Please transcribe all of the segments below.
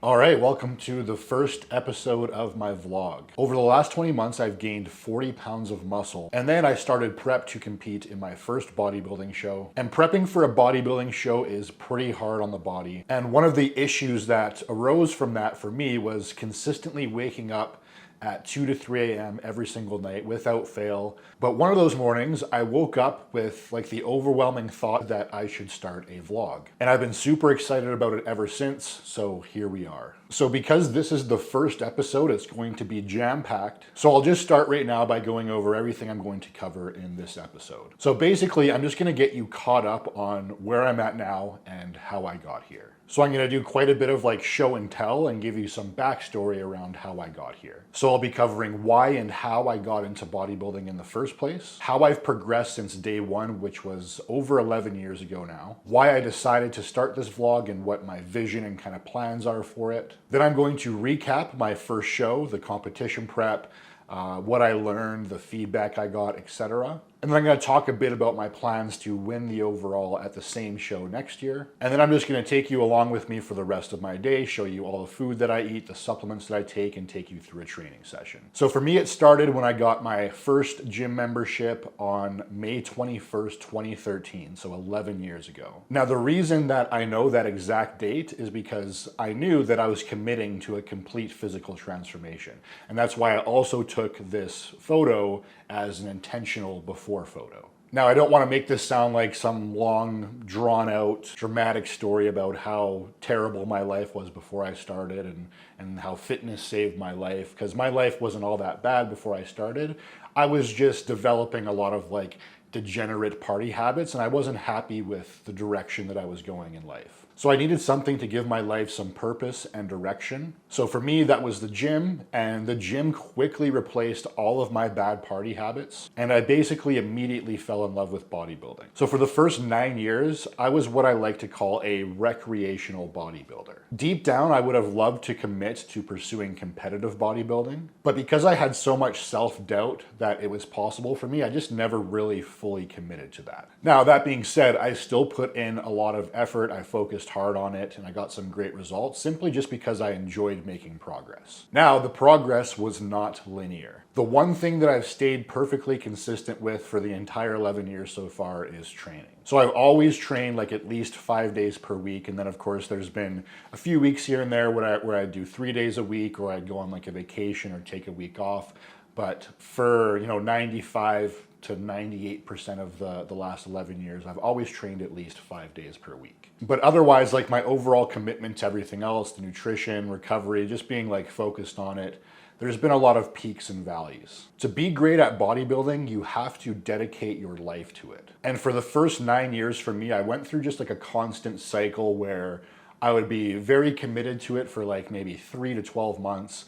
All right, welcome to the first episode of my vlog. Over the last 20 months, I've gained 40 pounds of muscle, and then I started prep to compete in my first bodybuilding show. And prepping for a bodybuilding show is pretty hard on the body. And one of the issues that arose from that for me was consistently waking up at 2 to 3 a.m. every single night without fail. But one of those mornings, I woke up with like the overwhelming thought that I should start a vlog. And I've been super excited about it ever since, so here we are. So because this is the first episode, it's going to be jam-packed. So I'll just start right now by going over everything I'm going to cover in this episode. So basically, I'm just gonna get you caught up on where I'm at now and how I got here. So I'm gonna do quite a bit of like show and tell and give you some backstory around how I got here. So I'll be covering why and how I got into bodybuilding in the first place, how I've progressed since day one, which was over 11 years ago now, why I decided to start this vlog and what my vision and kind of plans are for it. Then I'm going to recap my first show, the competition prep, what I learned, the feedback I got, etc. And then I'm going to talk a bit about my plans to win the overall at the same show next year. And then I'm just going to take you along with me for the rest of my day, show you all the food that I eat, the supplements that I take, and take you through a training session. So for me, it started when I got my first gym membership on May 21st, 2013, so 11 years ago. Now, the reason that I know that exact date is because I knew that I was committing to a complete physical transformation. And that's why I also took this photo as an intentional before photo. Now, I don't want to make this sound like some long, drawn-out, dramatic story about how terrible my life was before I started and how fitness saved my life, because my life wasn't all that bad before I started. I was just developing a lot of like degenerate party habits, and I wasn't happy with the direction that I was going in life. So I needed something to give my life some purpose and direction. So for me, that was the gym, and the gym quickly replaced all of my bad party habits, and I basically immediately fell in love with bodybuilding. So for the first 9 years, I was what I like to call a recreational bodybuilder. Deep down, I would have loved to commit to pursuing competitive bodybuilding, but because I had so much self-doubt that it was possible for me, I just never really fully committed to that. Now, that being said, I still put in a lot of effort. I focused hard on it, and I got some great results simply just because I enjoyed making progress. Now, the progress was not linear. The one thing that I've stayed perfectly consistent with for the entire 11 years so far is training. So I've always trained like at least 5 days per week, and then of course there's been a few weeks here and there where I do 3 days a week, or I'd go on like a vacation or take a week off. But for 95 to 98% of the last 11 years, I've always trained at least 5 days per week. But otherwise, like my overall commitment to everything else, the nutrition, recovery, just being like focused on it, there's been a lot of peaks and valleys. To be great at bodybuilding, you have to dedicate your life to it. And for the first 9 years for me, I went through just like a constant cycle where I would be very committed to it for like maybe 3 to 12 months.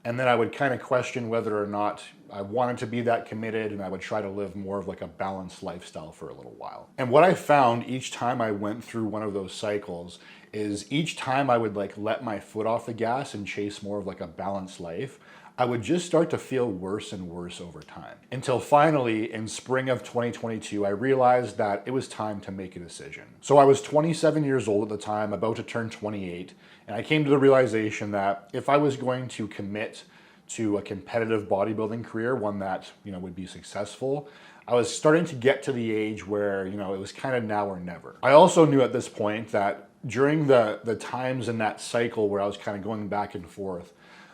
And then I would kind of question whether or not I wanted to be that committed, and I would try to live more of like a balanced lifestyle for a little while. And what I found each time I went through one of those cycles is each time I would like let my foot off the gas and chase more of like a balanced life, I would just start to feel worse and worse over time. Until finally, in spring of 2022, I realized that it was time to make a decision. So I was 27 years old at the time, about to turn 28, and I came to the realization that if I was going to commit to a competitive bodybuilding career, one that would be successful, I was starting to get to the age where it was kind of now or never. I also knew at this point that during the times in that cycle where I was kind of going back and forth,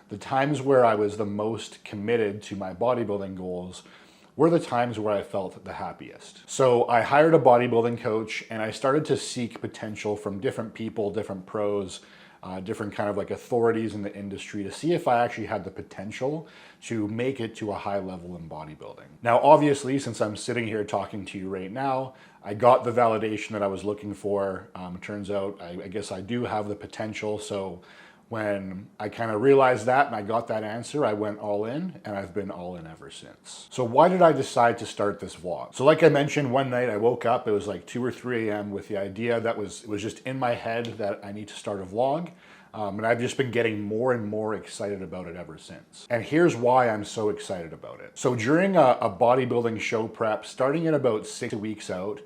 the times where I was the most committed to my bodybuilding goals were the times where I felt the happiest. So I hired a bodybuilding coach, and I started to seek potential from different people, different pros, different kind of like authorities in the industry to see if I actually had the potential to make it to a high level in bodybuilding. Now, obviously, since I'm sitting here talking to you right now, I got the validation that I was looking for. It turns out I guess I do have the potential. So when I kind of realized that and I got that answer, I went all in, and I've been all in ever since. So why did I decide to start this vlog? So like I mentioned, one night I woke up, it was like 2 or 3 a.m. with the idea that it was just in my head that I need to start a vlog. And I've just been getting more and more excited about it ever since. And here's why I'm so excited about it. So during a bodybuilding show prep, starting at about 6 weeks out,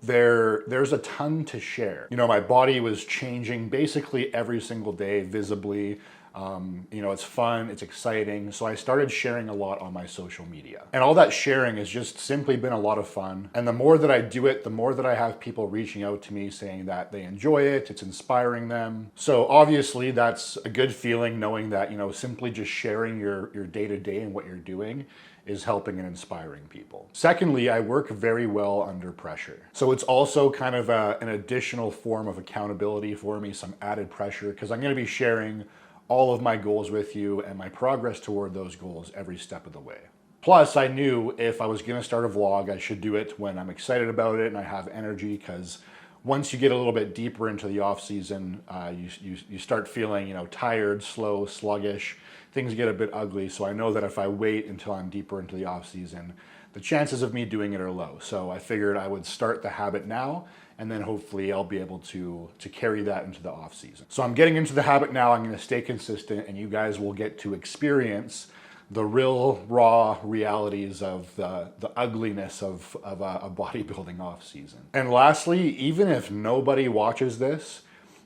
there's a ton to share. You know, my body was changing basically every single day visibly. You know, it's fun, it's exciting. So I started sharing a lot on my social media. And all that sharing has just simply been a lot of fun. And the more that I do it, the more that I have people reaching out to me saying that they enjoy it, it's inspiring them. So obviously that's a good feeling, knowing that, you know, simply just sharing your day-to-day and what you're doing is helping and inspiring people. Secondly, I work very well under pressure. So it's also kind of an additional form of accountability for me, some added pressure, because I'm going to be sharing all of my goals with you and my progress toward those goals every step of the way. Plus, I knew if I was going to start a vlog, I should do it when I'm excited about it and I have energy, because once you get a little bit deeper into the off season, you start feeling, you know, tired, slow, sluggish. Things get a bit ugly. So I know that if I wait until I'm deeper into the off season, the chances of me doing it are low. So I figured I would start the habit now, and then hopefully I'll be able to carry that into the off season. So I'm getting into the habit now. I'm going to stay consistent, and you guys will get to experience the real raw realities of the ugliness of a bodybuilding off season. And lastly, even if nobody watches this,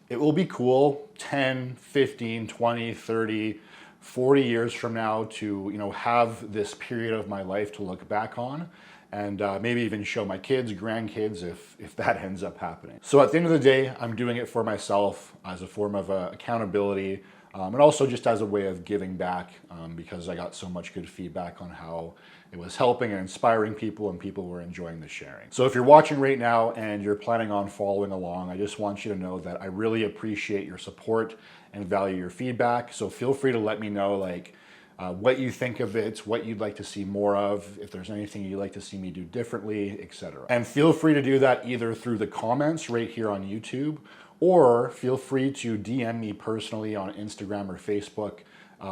it will be cool 10, 15, 20, 30, 40 years from now to, you know, have this period of my life to look back on, and maybe even show my kids, grandkids, if that ends up happening. So at the end of the day, I'm doing it for myself as a form of accountability, and also just as a way of giving back, because I got so much good feedback on how it was helping and inspiring people, and people were enjoying the sharing. So if you're watching right now and you're planning on following along, I just want you to know that I really appreciate your support and value your feedback. So feel free to let me know, like, what you think of it, what you'd like to see more of, if there's anything you'd like to see me do differently, etc. And feel free to do that either through the comments right here on YouTube, or feel free to DM me personally on Instagram or Facebook.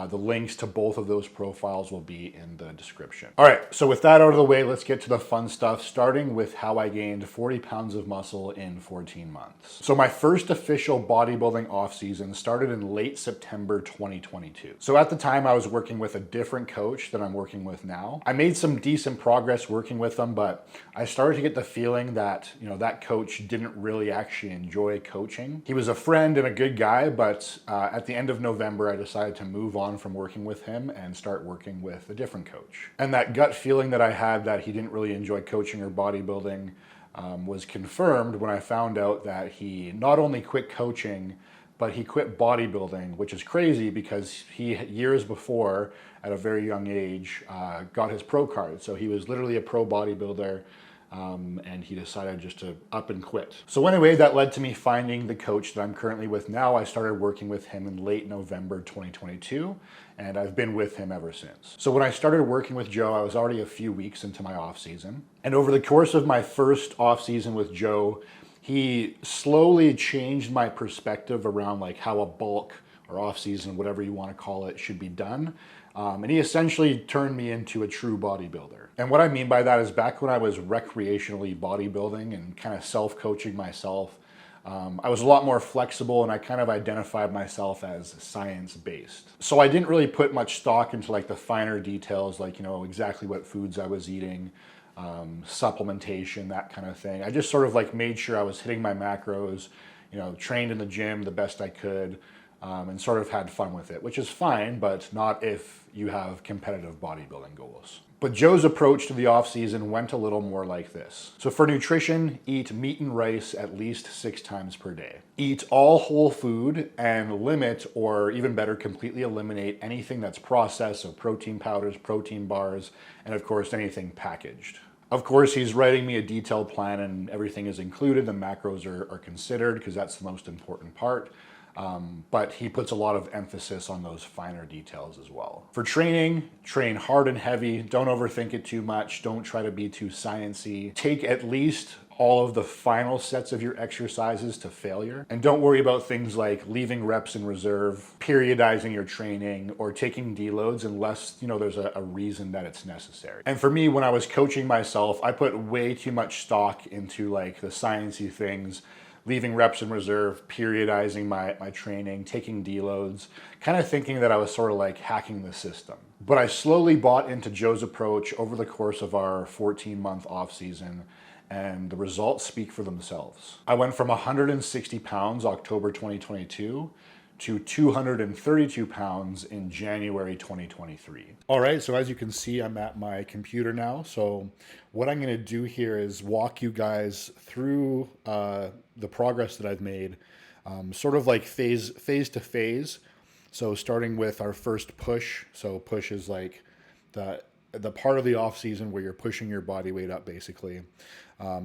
The links to both of those profiles will be in the description. All right, so with that out of the way, let's get to the fun stuff, starting with how I gained 40 pounds of muscle in 14 months. So my first official bodybuilding off season started in late September 2022. So at the time I was working with a different coach than I'm working with now. I made some decent progress working with them, but I started to get the feeling that, you know, that coach didn't really actually enjoy coaching. He was a friend and a good guy, but at the end of November, I decided to move on from working with him and start working with a different coach. And that gut feeling that I had that he didn't really enjoy coaching or bodybuilding was confirmed when I found out that he not only quit coaching, but he quit bodybuilding, which is crazy because he, years before, at a very young age, got his pro card. So he was literally a pro bodybuilder. And he decided just to up and quit. So anyway, that led to me finding the coach that I'm currently with now. I started working with him in late November 2022, and I've been with him ever since. So when I started working with Joe, I was already a few weeks into my off season. And over the course of my first off season with Joe, he slowly changed my perspective around like how a bulk or off season, whatever you want to call it, should be done. And he essentially turned me into a true bodybuilder. And what I mean by that is back when I was recreationally bodybuilding and kind of self-coaching myself, I was a lot more flexible, and I kind of identified myself as science-based. So I didn't really put much stock into like the finer details, like, you know, exactly what foods I was eating, supplementation, that kind of thing. I just sort of like made sure I was hitting my macros, you know, trained in the gym the best I could, and sort of had fun with it, which is fine, but not if you have competitive bodybuilding goals. But Joe's approach to the off season went a little more like this. So for nutrition, eat meat and rice at least 6 times per day. Eat all whole food and limit, or even better, completely eliminate anything that's processed, so protein powders, protein bars, and of course anything packaged. Of course, he's writing me a detailed plan and everything is included. The macros are considered because that's the most important part. But he puts a lot of emphasis on those finer details as well. For training, train hard and heavy. Don't overthink it too much. Don't try to be too sciencey. Take at least all of the final sets of your exercises to failure. And don't worry about things like leaving reps in reserve, periodizing your training, or taking deloads unless, you know, there's a reason that it's necessary. And for me, when I was coaching myself, I put way too much stock into like the sciencey things, leaving reps in reserve, periodizing my training, taking deloads, kind of thinking that I was sort of like hacking the system. But I slowly bought into Joe's approach over the course of our 14-month off season, and the results speak for themselves. I went from 160 pounds October 2022 to 232 pounds in January 2023. All right, so as you can see, I'm at my computer now. So what I'm gonna do here is walk you guys through the progress that I've made, sort of like phase to phase. So starting with our first push. So push is like the part of the off season where you're pushing your body weight up, basically.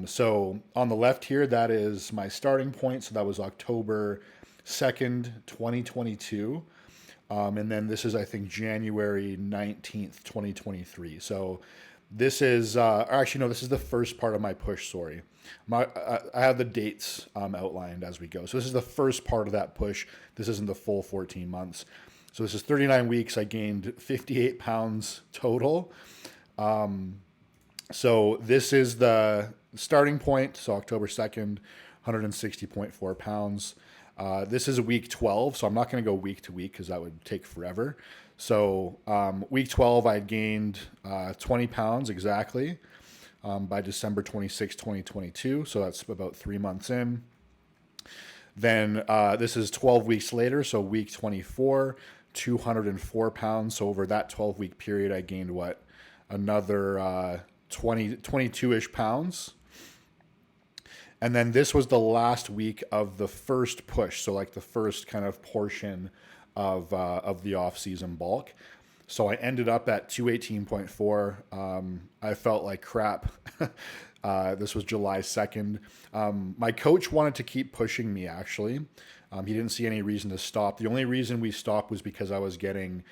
So on the left here, that is my starting point. So that was October 2nd, 2022. And then this is, I think, January 19th, 2023. So this is, actually, no, this is the first part of my push, sorry. I have the dates outlined as we go. So this is the first part of that push. This isn't the full 14 months. So this is 39 weeks. I gained 58 pounds total. So this is the starting point. So October 2nd, 160.4 pounds. This is week 12, so I'm not going to go week to week because that would take forever. So week 12, I gained 20 pounds exactly by December 26, 2022. So that's about 3 months in. Then this is 12 weeks later, so week 24, 204 pounds. So over that 12-week period, I gained what? Another 22-ish pounds. And then this was the last week of the first push. So like the first kind of portion of the off-season bulk. So I ended up at 218.4. I felt like crap. This was July 2nd. My coach wanted to keep pushing me, actually. He didn't see any reason to stop. The only reason we stopped was because I was getting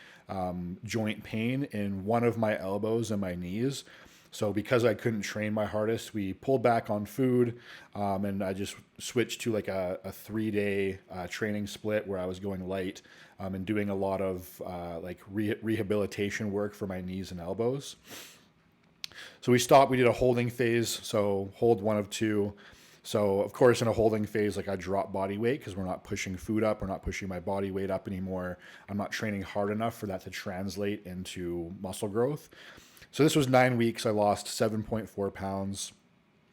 joint pain in one of my elbows and my knees. So because I couldn't train my hardest, we pulled back on food, and I just switched to like a 3-day training split where I was going light and doing a lot of like rehabilitation work for my knees and elbows. So we stopped. We did a holding phase. So hold 1 of 2. So of course, in a holding phase, like I drop body weight because we're not pushing food up. We're not pushing my body weight up anymore. I'm not training hard enough for that to translate into muscle growth. So this was 9 weeks. I lost 7.4 pounds.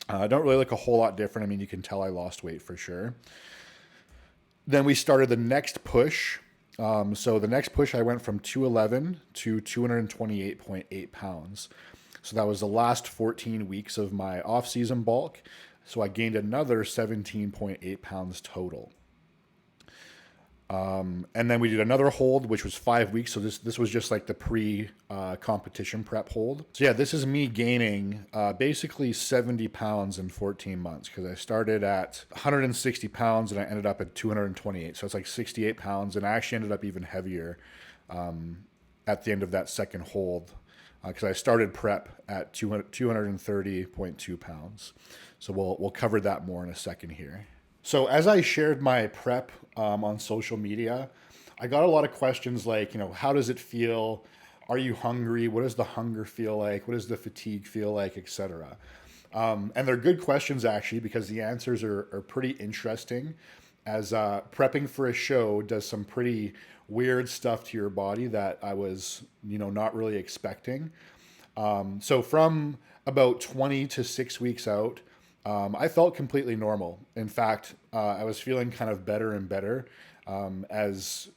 I don't really look a whole lot different. I mean, you can tell I lost weight for sure. Then we started the next push. So the next push, I went from 211 to 228.8 pounds. So that was the last 14 weeks of my off-season bulk. So I gained another 17.8 pounds total. And then we did another hold, which was 5 weeks. So this was just like the pre-competition prep hold. So yeah, this is me gaining basically 70 pounds in 14 months because I started at 160 pounds and I ended up at 228. So it's like 68 pounds. And I actually ended up even heavier at the end of that second hold because I started prep at 230.2 pounds. So we'll cover that more in a second here. So as I shared my prep on social media, I got a lot of questions like, how does it feel? Are you hungry? What does the hunger feel like? What does the fatigue feel like, etc.? And they're good questions actually because the answers are pretty interesting as prepping for a show does some pretty weird stuff to your body that I was, not really expecting. So from about 20 to 6 weeks out, I felt completely normal. In fact, I was feeling kind of better and better as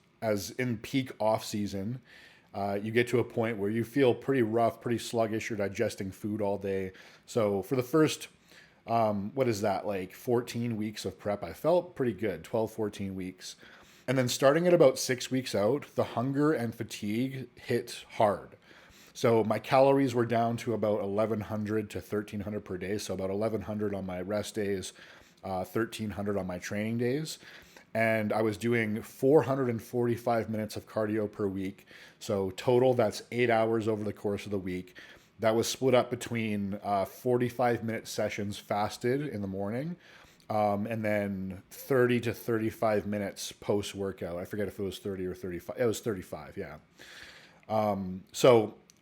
in peak off season. You get to a point where you feel pretty rough, pretty sluggish. You're digesting food all day. So for the first, 14 weeks of prep, I felt pretty good, 12, 14 weeks. And then starting at about 6 weeks out, the hunger and fatigue hit hard. So my calories were down to about 1,100 to 1,300 per day. So about 1,100 on my rest days, 1,300 on my training days. And I was doing 445 minutes of cardio per week. So total, that's 8 hours over the course of the week. That was split up between 45-minute sessions fasted in the morning, and then 30 to 35 minutes post-workout. I forget if it was 30 or 35. It was 35, yeah.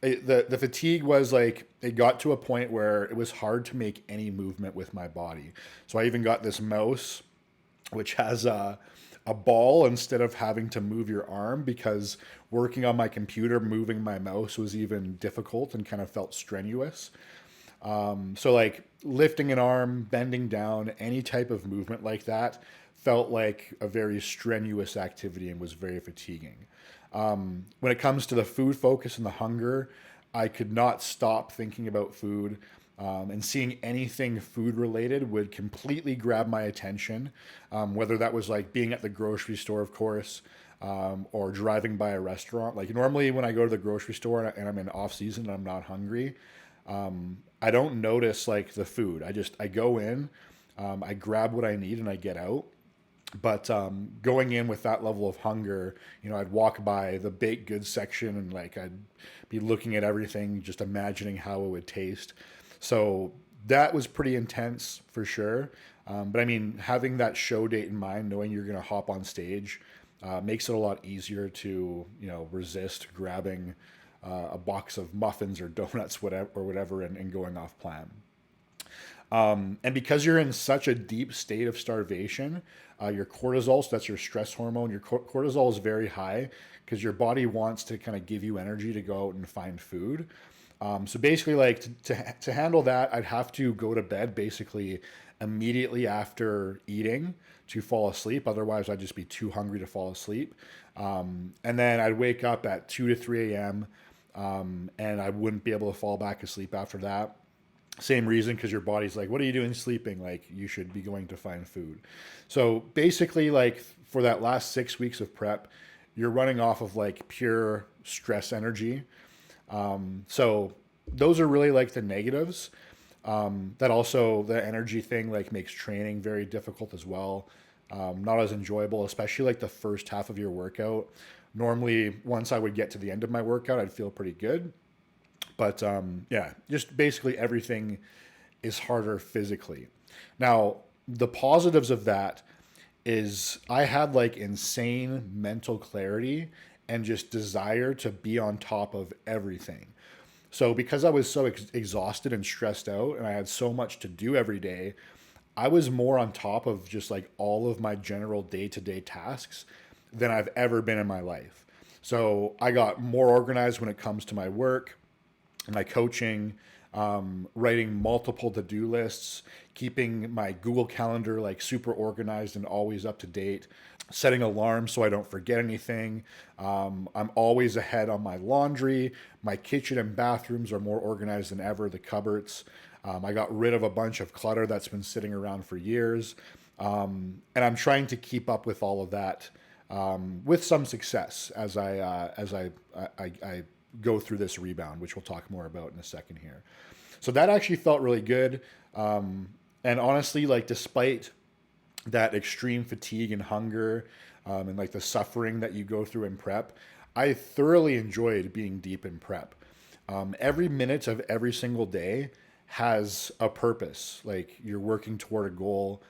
The fatigue was like, it got to a point where it was hard to make any movement with my body. So I even got this mouse, which has a ball instead of having to move your arm because working on my computer, moving my mouse was even difficult and kind of felt strenuous. lifting an arm, bending down, any type of movement like that felt like a very strenuous activity and was very fatiguing. When it comes to the food focus and the hunger, I could not stop thinking about food. And seeing anything food related would completely grab my attention, whether that was like being at the grocery store, of course, or driving by a restaurant. Like normally when I go to the grocery store and I'm in off season and I'm not hungry, I don't notice like the food. I go in, I grab what I need and I get out. But going in with that level of hunger, I'd walk by the baked goods section and like I'd be looking at everything, just imagining how it would taste. So that was pretty intense for sure. But I mean, having that show date in mind, knowing you're going to hop on stage, makes it a lot easier to, resist grabbing a box of muffins or donuts, whatever, and going off plan. And because you're in such a deep state of starvation, your cortisol, so that's your stress hormone, your cortisol is very high because your body wants to kind of give you energy to go out and find food. So basically, like to handle that, I'd have to go to bed basically immediately after eating to fall asleep. Otherwise, I'd just be too hungry to fall asleep. And then I'd wake up at 2 to 3 a.m. And I wouldn't be able to fall back asleep after that. Same reason, because your body's like, what are you doing sleeping? Like, you should be going to find food. So basically, like for that last 6 weeks of prep, you're running off of like pure stress energy. So those are really like the negatives. That also the energy thing like makes training very difficult as well. Not as enjoyable, especially like the first half of your workout. Normally, once I would get to the end of my workout, I'd feel pretty good. But yeah, just basically everything is harder physically. Now, the positives of that is I had like insane mental clarity and just desire to be on top of everything. So because I was so exhausted and stressed out and I had so much to do every day, I was more on top of just like all of my general day-to-day tasks than I've ever been in my life. So I got more organized when it comes to my work, my coaching, writing multiple to-do lists, keeping my Google Calendar like super organized and always up to date, setting alarms so I don't forget anything. I'm always ahead on my laundry. My kitchen and bathrooms are more organized than ever, the cupboards. I got rid of a bunch of clutter that's been sitting around for years. And I'm trying to keep up with all of that with some success as I go through this rebound, which we'll talk more about in a second here. So that actually felt really good. And honestly, like despite that extreme fatigue and hunger and like the suffering that you go through in prep, I thoroughly enjoyed being deep in prep. Every minute of every single day has a purpose. Like you're working toward a goal.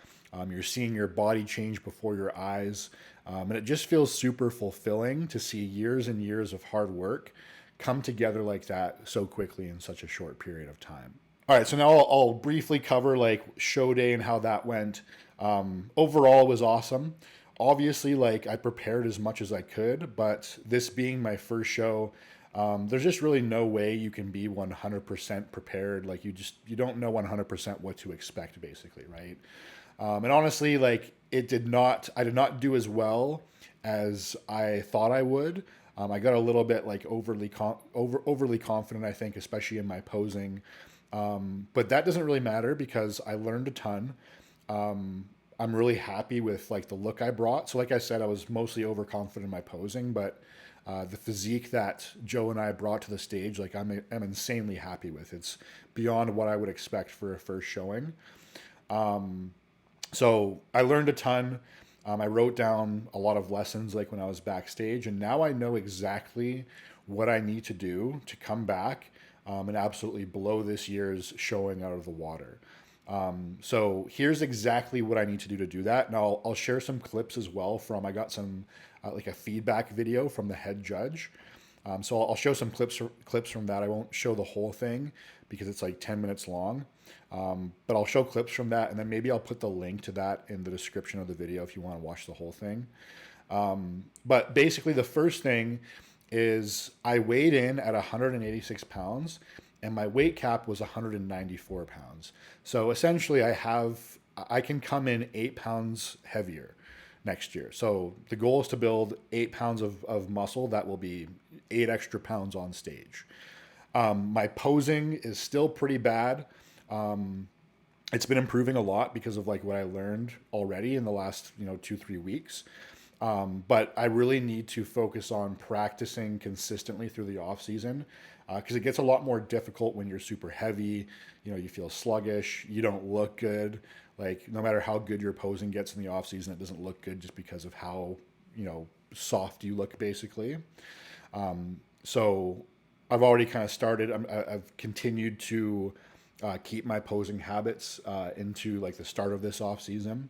You're seeing your body change before your eyes. And it just feels super fulfilling to see years and years of hard work come together like that so quickly in such a short period of time. All right, so now I'll briefly cover like show day and how that went. Overall, it was awesome. Obviously, like I prepared as much as I could, but this being my first show, there's just really no way you can be 100% prepared. Like you don't know 100% what to expect, basically, right? And honestly, like I did not do as well as I thought I would. I got a little bit like overly confident, I think, especially in my posing. But that doesn't really matter because I learned a ton. I'm really happy with like the look I brought. So like I said, I was mostly overconfident in my posing, but the physique that Joe and I brought to the stage, like I'm insanely happy with. It's beyond what I would expect for a first showing. So I learned a ton. I wrote down a lot of lessons like when I was backstage, and now I know exactly what I need to do to come back and absolutely blow this year's showing out of the water. So here's exactly what I need to do that. Now I'll share some clips as well I got some like a feedback video from the head judge. So I'll show some clips from that. I won't show the whole thing because it's like 10 minutes long. But I'll show clips from that, and then maybe I'll put the link to that in the description of the video if you want to watch the whole thing. But basically the first thing is I weighed in at 186 pounds and my weight cap was 194 pounds. So essentially, I can come in 8 pounds heavier next year. So the goal is to build 8 pounds of muscle that will be 8 extra pounds on stage. My posing is still pretty bad. It's been improving a lot because of like what I learned already in the last 2-3 weeks. But I really need to focus on practicing consistently through the off season because it gets a lot more difficult when you're super heavy. You feel sluggish. You don't look good. Like no matter how good your posing gets in the off season, it doesn't look good just because of how soft you look basically. So I've already kind of started. I've continued to keep my posing habits into like the start of this off season.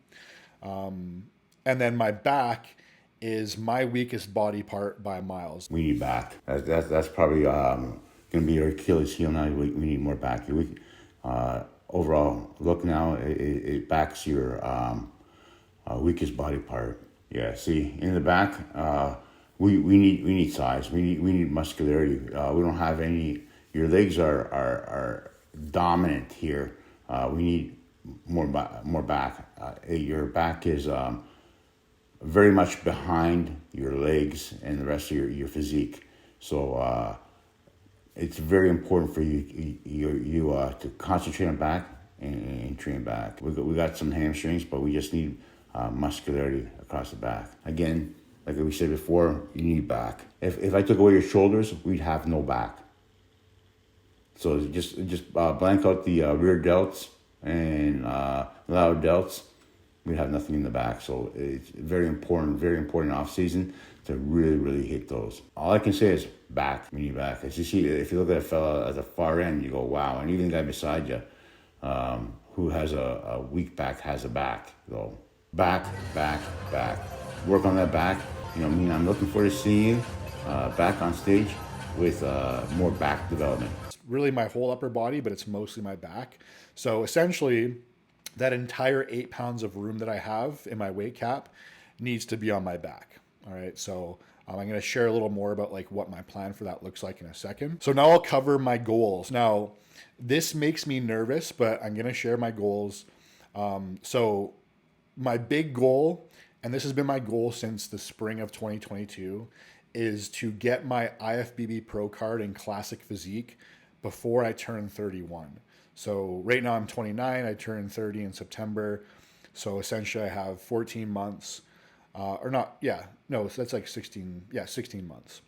And then my back is my weakest body part by miles. We need back. That's probably going to be our Achilles heel now. We need more back. Overall look now, it backs your weakest body part. Yeah, see in the back, we need size. We need muscularity. We don't have any. Your legs are dominant here. We need more back. Your back is very much behind your legs and the rest of your physique. So it's very important for you to concentrate on back and train back. We got some hamstrings, but we just need muscularity across the back. Again, like we said before, you need back. If I took away your shoulders, we'd have no back. So just blank out the rear delts and lateral delts. We have nothing in the back. So it's very important off season to really hit those. All I can say is back. We need back. As you see, if you look at a fella at the far end, you go, wow. And even the guy beside you who has a weak back has a back. So back. Work on that back. I'm looking forward to seeing you back on stage with more back development. It's really my whole upper body, but it's mostly my back. So essentially, that entire 8 pounds of room that I have in my weight cap needs to be on my back. All right. So I'm going to share a little more about like what my plan for that looks like in a second. So now I'll cover my goals. Now, this makes me nervous, but I'm going to share my goals. So my big goal, and this has been my goal since the spring of 2022, is to get my IFBB Pro card in classic physique before I turn 31. So right now I'm 29, I turn 30 in September. So essentially I have 14 months, so that's like 16 months.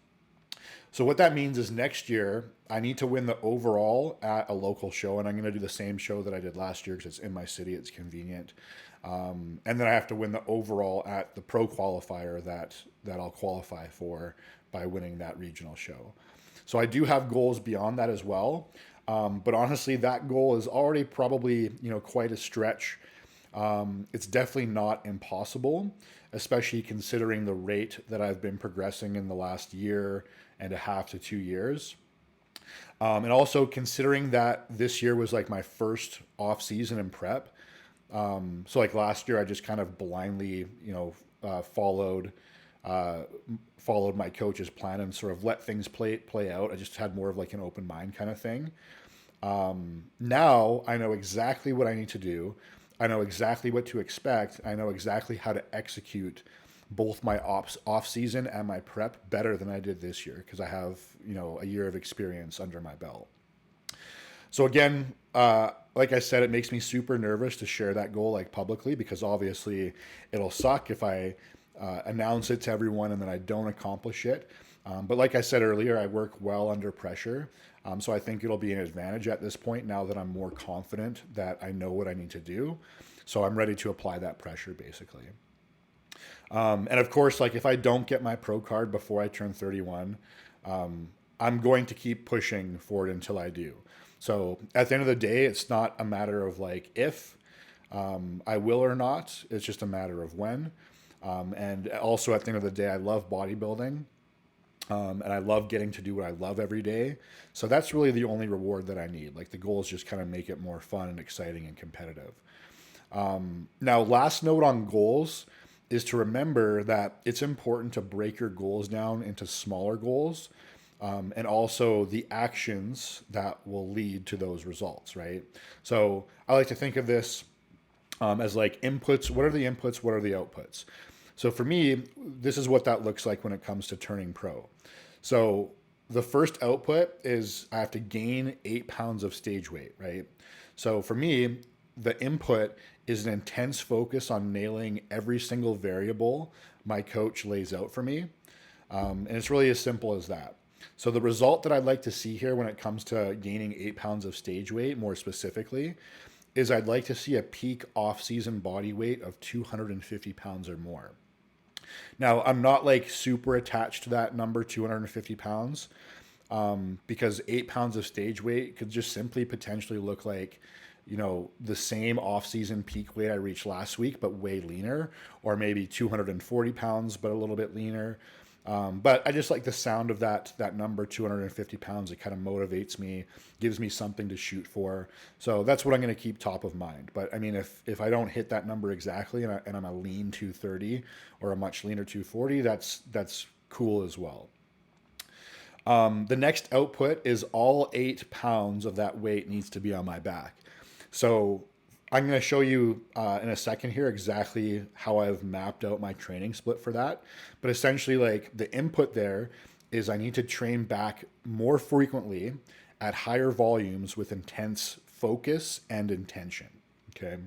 So what that means is next year I need to win the overall at a local show, and I'm going to do the same show that I did last year because it's in my city, it's convenient. And then I have to win the overall at the pro qualifier that I'll qualify for by winning that regional show. So I do have goals beyond that as well. But honestly, that goal is already probably, quite a stretch. It's definitely not impossible, especially considering the rate that I've been progressing in the last year and a half to 2 years. And also considering that this year was like my first off season in prep. So like last year, I just kind of blindly, followed my coach's plan and sort of let things play out. I just had more of like an open mind kind of thing. Now I know exactly what I need to do. I know exactly what to expect. I know exactly how to execute both my off season and my prep better than I did this year because I have, a year of experience under my belt. So again, like I said, it makes me super nervous to share that goal like publicly because obviously it'll suck if I announce it to everyone and then I don't accomplish it. But like I said earlier, I work well under pressure. So I think it'll be an advantage at this point now that I'm more confident that I know what I need to do. So I'm ready to apply that pressure basically. And of course, like if I don't get my pro card before I turn 31, I'm going to keep pushing for it until I do. So at the end of the day, it's not a matter of like if I will or not. It's just a matter of when. And also at the end of the day, I love bodybuilding. And I love getting to do what I love every day. So that's really the only reward that I need. Like the goal is just kind of make it more fun and exciting and competitive. Now, last note on goals is to remember that it's important to break your goals down into smaller goals and also the actions that will lead to those results, right? So I like to think of this as like inputs. What are the inputs? What are the outputs? So for me, this is what that looks like when it comes to turning pro. So the first output is I have to gain 8 pounds of stage weight, right? So for me, the input is an intense focus on nailing every single variable my coach lays out for me. And it's really as simple as that. So the result that I'd like to see here when it comes to gaining 8 pounds of stage weight, more specifically, is I'd like to see a peak off-season body weight of 250 pounds or more. Now, I'm not like super attached to that number, 250 pounds, because 8 pounds of stage weight could just simply potentially look like, the same off-season peak weight I reached last week, but way leaner, or maybe 240 pounds, but a little bit leaner. But I just like the sound of that number, 250 pounds. It kind of motivates me, gives me something to shoot for. So that's what I'm going to keep top of mind. But I mean, if I don't hit that number exactly, and I'm a lean 230 or a much leaner 240, that's cool as well. The next output is all 8 pounds of that weight needs to be on my back. So I'm going to show you in a second here exactly how I've mapped out my training split for that. But essentially, like the input there is I need to train back more frequently at higher volumes with intense focus and intention. Okay.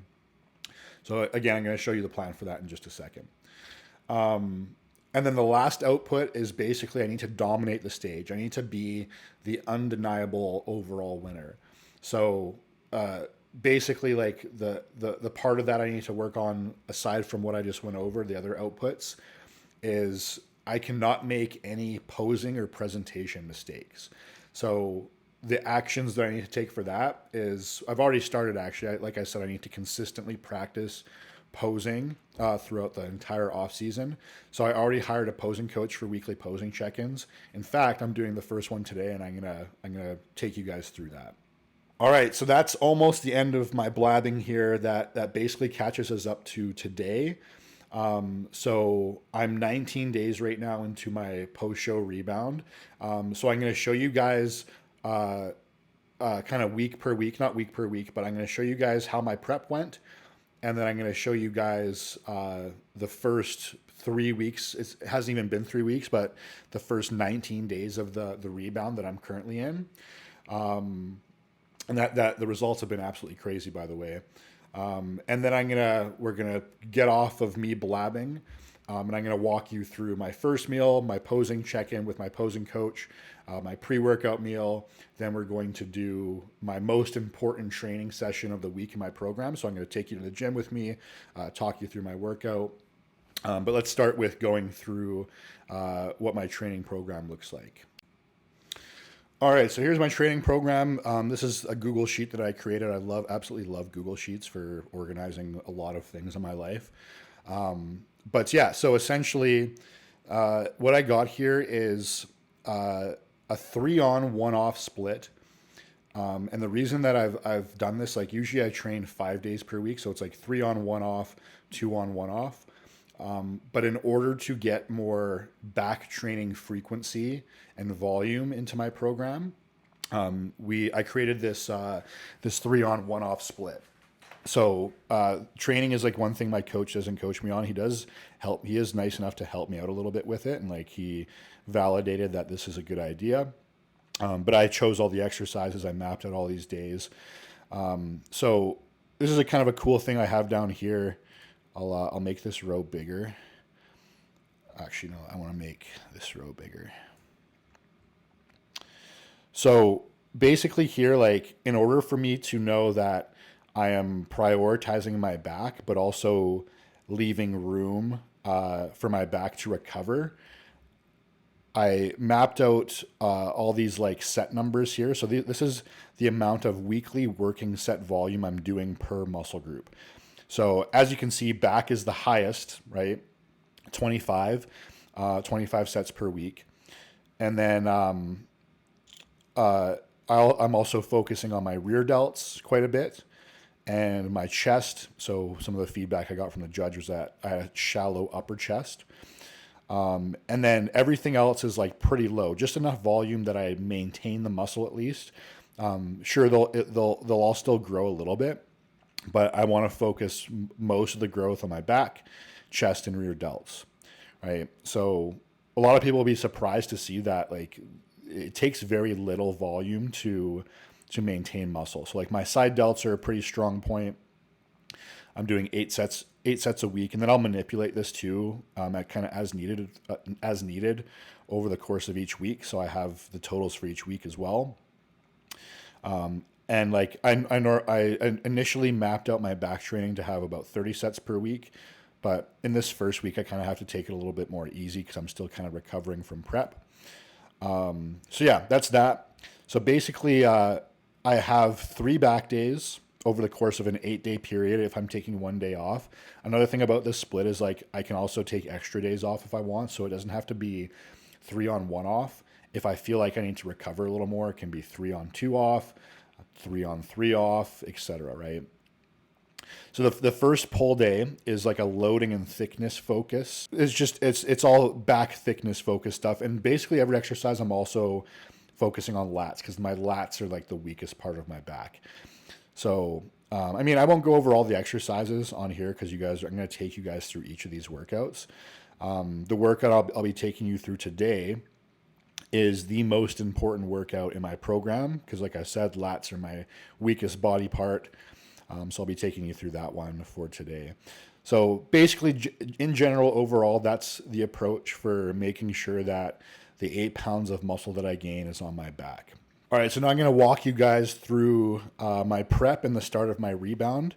So again, I'm going to show you the plan for that in just a second. And then the last output is basically I need to dominate the stage. I need to be the undeniable overall winner. So basically, like the part of that I need to work on, aside from what I just went over, the other outputs, is I cannot make any posing or presentation mistakes. So the actions that I need to take for that is I've already started actually. Like I said, I need to consistently practice posing throughout the entire off season. So I already hired a posing coach for weekly posing check-ins. In fact, I'm doing the first one today, and I'm gonna take you guys through that. All right, so that's almost the end of my blabbing here. That basically catches us up to today. So I'm 19 days right now into my post-show rebound. So I'm going to show you guys kind of week per week, not week per week, but I'm going to show you guys how my prep went. And then I'm going to show you guys the first 3 weeks. It hasn't even been 3 weeks, but the first 19 days of the rebound that I'm currently in. And that the results have been absolutely crazy, by the way. And then we're gonna get off of me blabbing, and I'm gonna walk you through my first meal, my posing check-in with my posing coach, my pre-workout meal. Then we're going to do my most important training session of the week in my program. So I'm going to take you to the gym with me, talk you through my workout. But let's start with going through what my training program looks like. All right, so here's my training program. This is a Google sheet that I created. I absolutely love Google Sheets for organizing a lot of things in my life. But yeah, so essentially, what I got here is a 3-on, 1-off split. And the reason that I've done this, like usually I train 5 days per week, so it's like 3-on, 1-off, 2-on, 1-off. But in order to get more back training frequency and volume into my program, I created this 3-on, 1-off split. So training is like one thing my coach doesn't coach me on. He does help. He is nice enough to help me out a little bit with it, and like he validated that this is a good idea. But I chose all the exercises. I mapped out all these days. So this is a kind of a cool thing I have down here. I'll make this row bigger. Actually, no, I want to make this row bigger. So basically here, like in order for me to know that I am prioritizing my back, but also leaving room for my back to recover, I mapped out all these like set numbers here. So this is the amount of weekly working set volume I'm doing per muscle group. So as you can see, back is the highest, right? 25 sets per week. And then I'm also focusing on my rear delts quite a bit and my chest. So some of the feedback I got from the judge was that I had a shallow upper chest. And then everything else is like pretty low, just enough volume that I maintain the muscle at least. Sure, they'll all still grow a little bit, but I want to focus most of the growth on my back, chest, and rear delts, right? So a lot of people will be surprised to see that like it takes very little volume to maintain muscle. So like my side delts are a pretty strong point. I'm doing eight sets a week, and then I'll manipulate this too, at kind of as needed over the course of each week. So I have the totals for each week as well. And like I initially mapped out my back training to have about 30 sets per week, but in this first week I kind of have to take it a little bit more easy because I'm still kind of recovering from prep. So yeah, that's that. So basically, I have 3 back days over the course of an 8-day period if I'm taking one day off. Another thing about this split is like I can also take extra days off if I want, so it doesn't have to be 3 on 1 off. If I feel like I need to recover a little more, it can be 3 on 2 off, 3 on 3 off, etc. Right? So the first pull day is like a loading and thickness focus. It's all back thickness focus stuff, and basically every exercise I'm also focusing on lats because my lats are like the weakest part of my back. So I mean I won't go over all the exercises on here because I'm going to take you guys through each of these workouts. The workout I'll be taking you through today is the most important workout in my program because, like I said, lats are my weakest body part. So I'll be taking you through that one for today. So basically, in general, overall, that's the approach for making sure that the 8 pounds of muscle that I gain is on my back. All right, so now I'm going to walk you guys through my prep and the start of my rebound.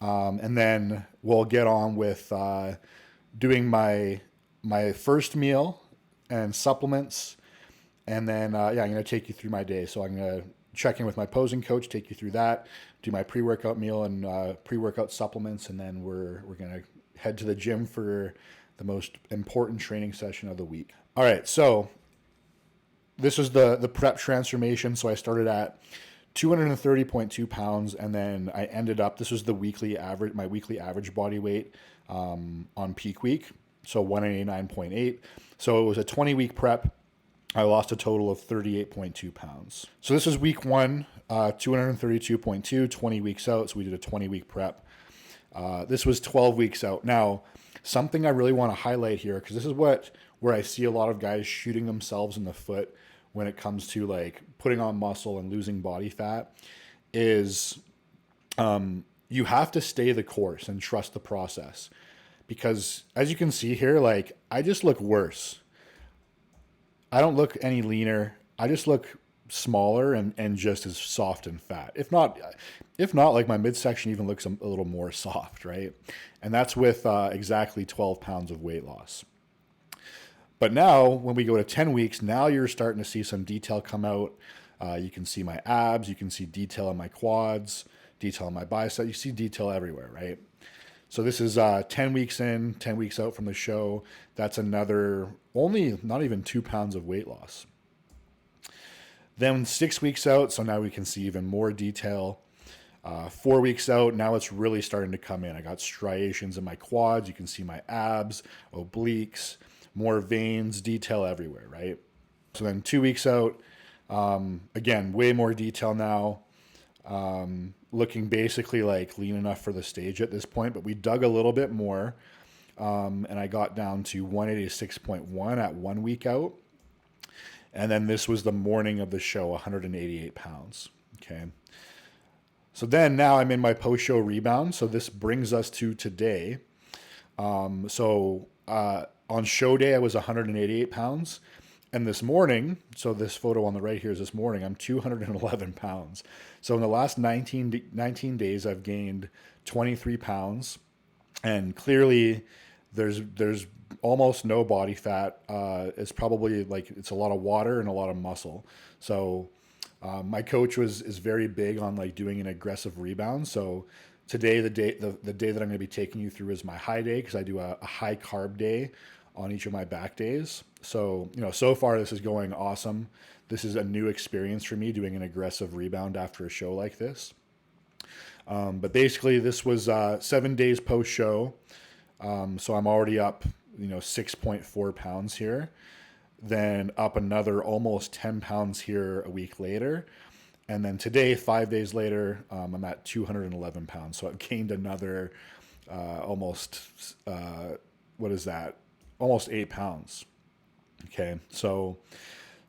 And then we'll get on with doing my first meal and supplements. And then, I'm going to take you through my day. So I'm going to check in with my posing coach, take you through that, do my pre-workout meal and pre-workout supplements, and then we're going to head to the gym for the most important training session of the week. All right, so this is the prep transformation. So I started at 230.2 pounds, and then I ended up, this was my weekly average body weight on peak week, so 189.8. So it was a 20-week prep. I lost a total of 38.2 pounds. So this is week 1, 232.2, 20 weeks out. So we did a 20-week prep. This was 12 weeks out. Now, something I really want to highlight here, because this is where I see a lot of guys shooting themselves in the foot when it comes to like putting on muscle and losing body fat, is you have to stay the course and trust the process. Because as you can see here, like I just look worse. I don't look any leaner. I just look smaller and just as soft and fat. If not, like my midsection even looks a little more soft, right? And that's with exactly 12 pounds of weight loss. But now, when we go to 10 weeks, now you're starting to see some detail come out. You can see my abs. You can see detail on my quads, detail on my bicep. You see detail everywhere, right? So this is 10 weeks in, 10 weeks out from the show. That's another only not even 2 pounds of weight loss. Then 6 weeks out, so now we can see even more detail. 4 weeks out, now it's really starting to come in. I got striations in my quads. You can see my abs, obliques, more veins, detail everywhere, right? So then 2 weeks out, again, way more detail now. Looking basically like lean enough for the stage at this point, but we dug a little bit more, and I got down to 186.1 at 1 week out. And then this was the morning of the show, 188 pounds. Okay. So then now I'm in my post-show rebound. So this brings us to today. On show day, I was 188 pounds. And this morning, so this photo on the right here is this morning, I'm 211 pounds. So in the last 19 days, I've gained 23 pounds. And clearly, there's almost no body fat. It's probably like it's a lot of water and a lot of muscle. So my coach is very big on like doing an aggressive rebound. So today, the day that I'm going to be taking you through is my high day, because I do a high carb day on each of my back days. So, so far this is going awesome. This is a new experience for me, doing an aggressive rebound after a show like this. But basically this was 7 days post show. So I'm already up 6.4 pounds here, then up another almost 10 pounds here a week later. And then today, 5 days later, I'm at 211 pounds. So I've gained another almost, what is that? Almost 8 pounds. Okay. So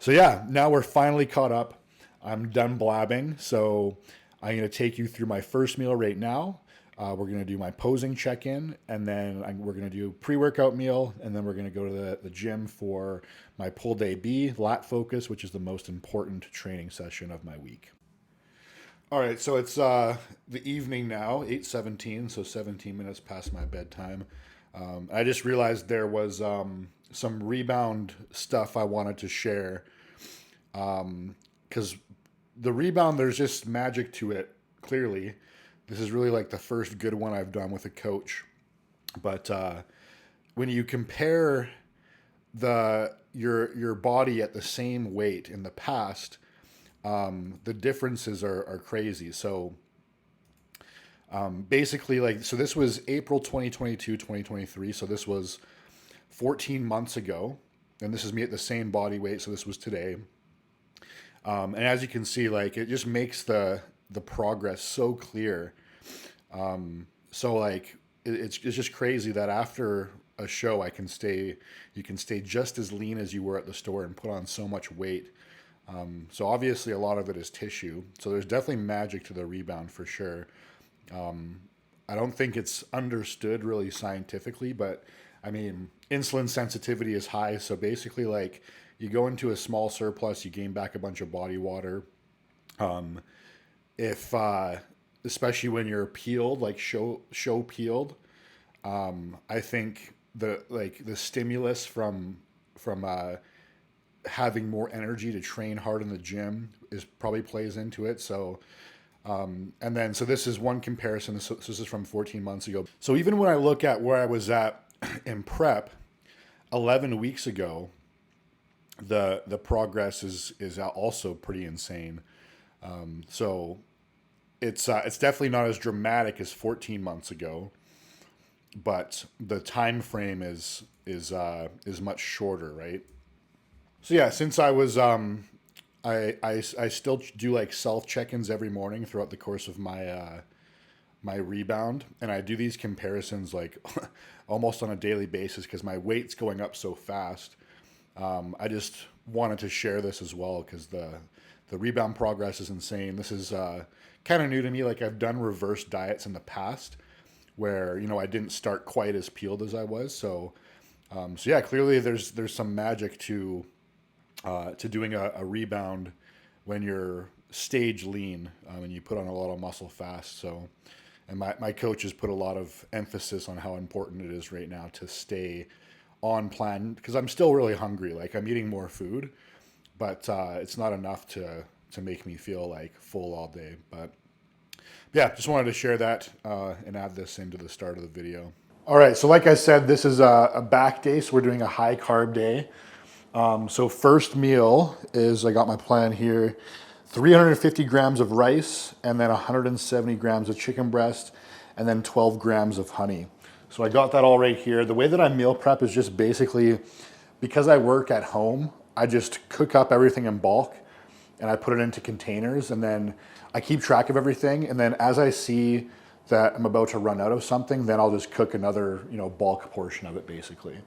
yeah, now we're finally caught up. I'm done blabbing. So I'm going to take you through my first meal right now. We're going to do my posing check-in, and then we're going to do pre-workout meal, and then we're going to go to the gym for my pull day B, lat focus, which is the most important training session of my week. All right, so it's the evening now, 8:17, so 17 minutes past my bedtime. I just realized there was some Rebound stuff I wanted to share, because the Rebound, there's just magic to it, clearly. This is really like the first good one I've done with a coach. But when you compare your body at the same weight in the past, the differences are crazy. So basically, so this was April 2022, 2023. So this was 14 months ago. And this is me at the same body weight. So this was today. And as you can see, it just makes the progress so clear. It's just crazy that after a show you can stay just as lean as you were at the store and put on so much weight. So obviously a lot of it is tissue. So there's definitely magic to the Rebound for sure. I don't think it's understood really scientifically, but I mean, insulin sensitivity is high. So basically you go into a small surplus, you gain back a bunch of body water. Especially when you're peeled, show peeled, I think the stimulus from having more energy to train hard in the gym probably plays into it. So so this is one comparison. This is from 14 months ago. So even when I look at where I was at in prep 11 weeks ago, the progress is also pretty insane. So it's definitely not as dramatic as 14 months ago, but the time frame is much shorter, right? So yeah, since I was I still do self check-ins every morning throughout the course of my my Rebound, and I do these comparisons almost on a daily basis because my weight's going up so fast. I just wanted to share this as well because the Rebound progress is insane. This is kind of new to me. I've done reverse diets in the past where, I didn't start quite as peeled as I was. So yeah, clearly there's some magic to doing a Rebound when you're stage lean and you put on a lot of muscle fast. So, and my coach has put a lot of emphasis on how important it is right now to stay on plan because I'm still really hungry. I'm eating more food, but it's not enough to make me feel full all day. But yeah, just wanted to share that and add this into the start of the video. All right, so like I said, this is a back day, so we're doing a high carb day. So first meal is, I got my plan here, 350 grams of rice and then 170 grams of chicken breast and then 12 grams of honey. So I got that all right here. The way that I meal prep is just basically, because I work at home, I just cook up everything in bulk and I put it into containers, and then I keep track of everything. And then as I see that I'm about to run out of something, then I'll just cook another, bulk portion of it basically.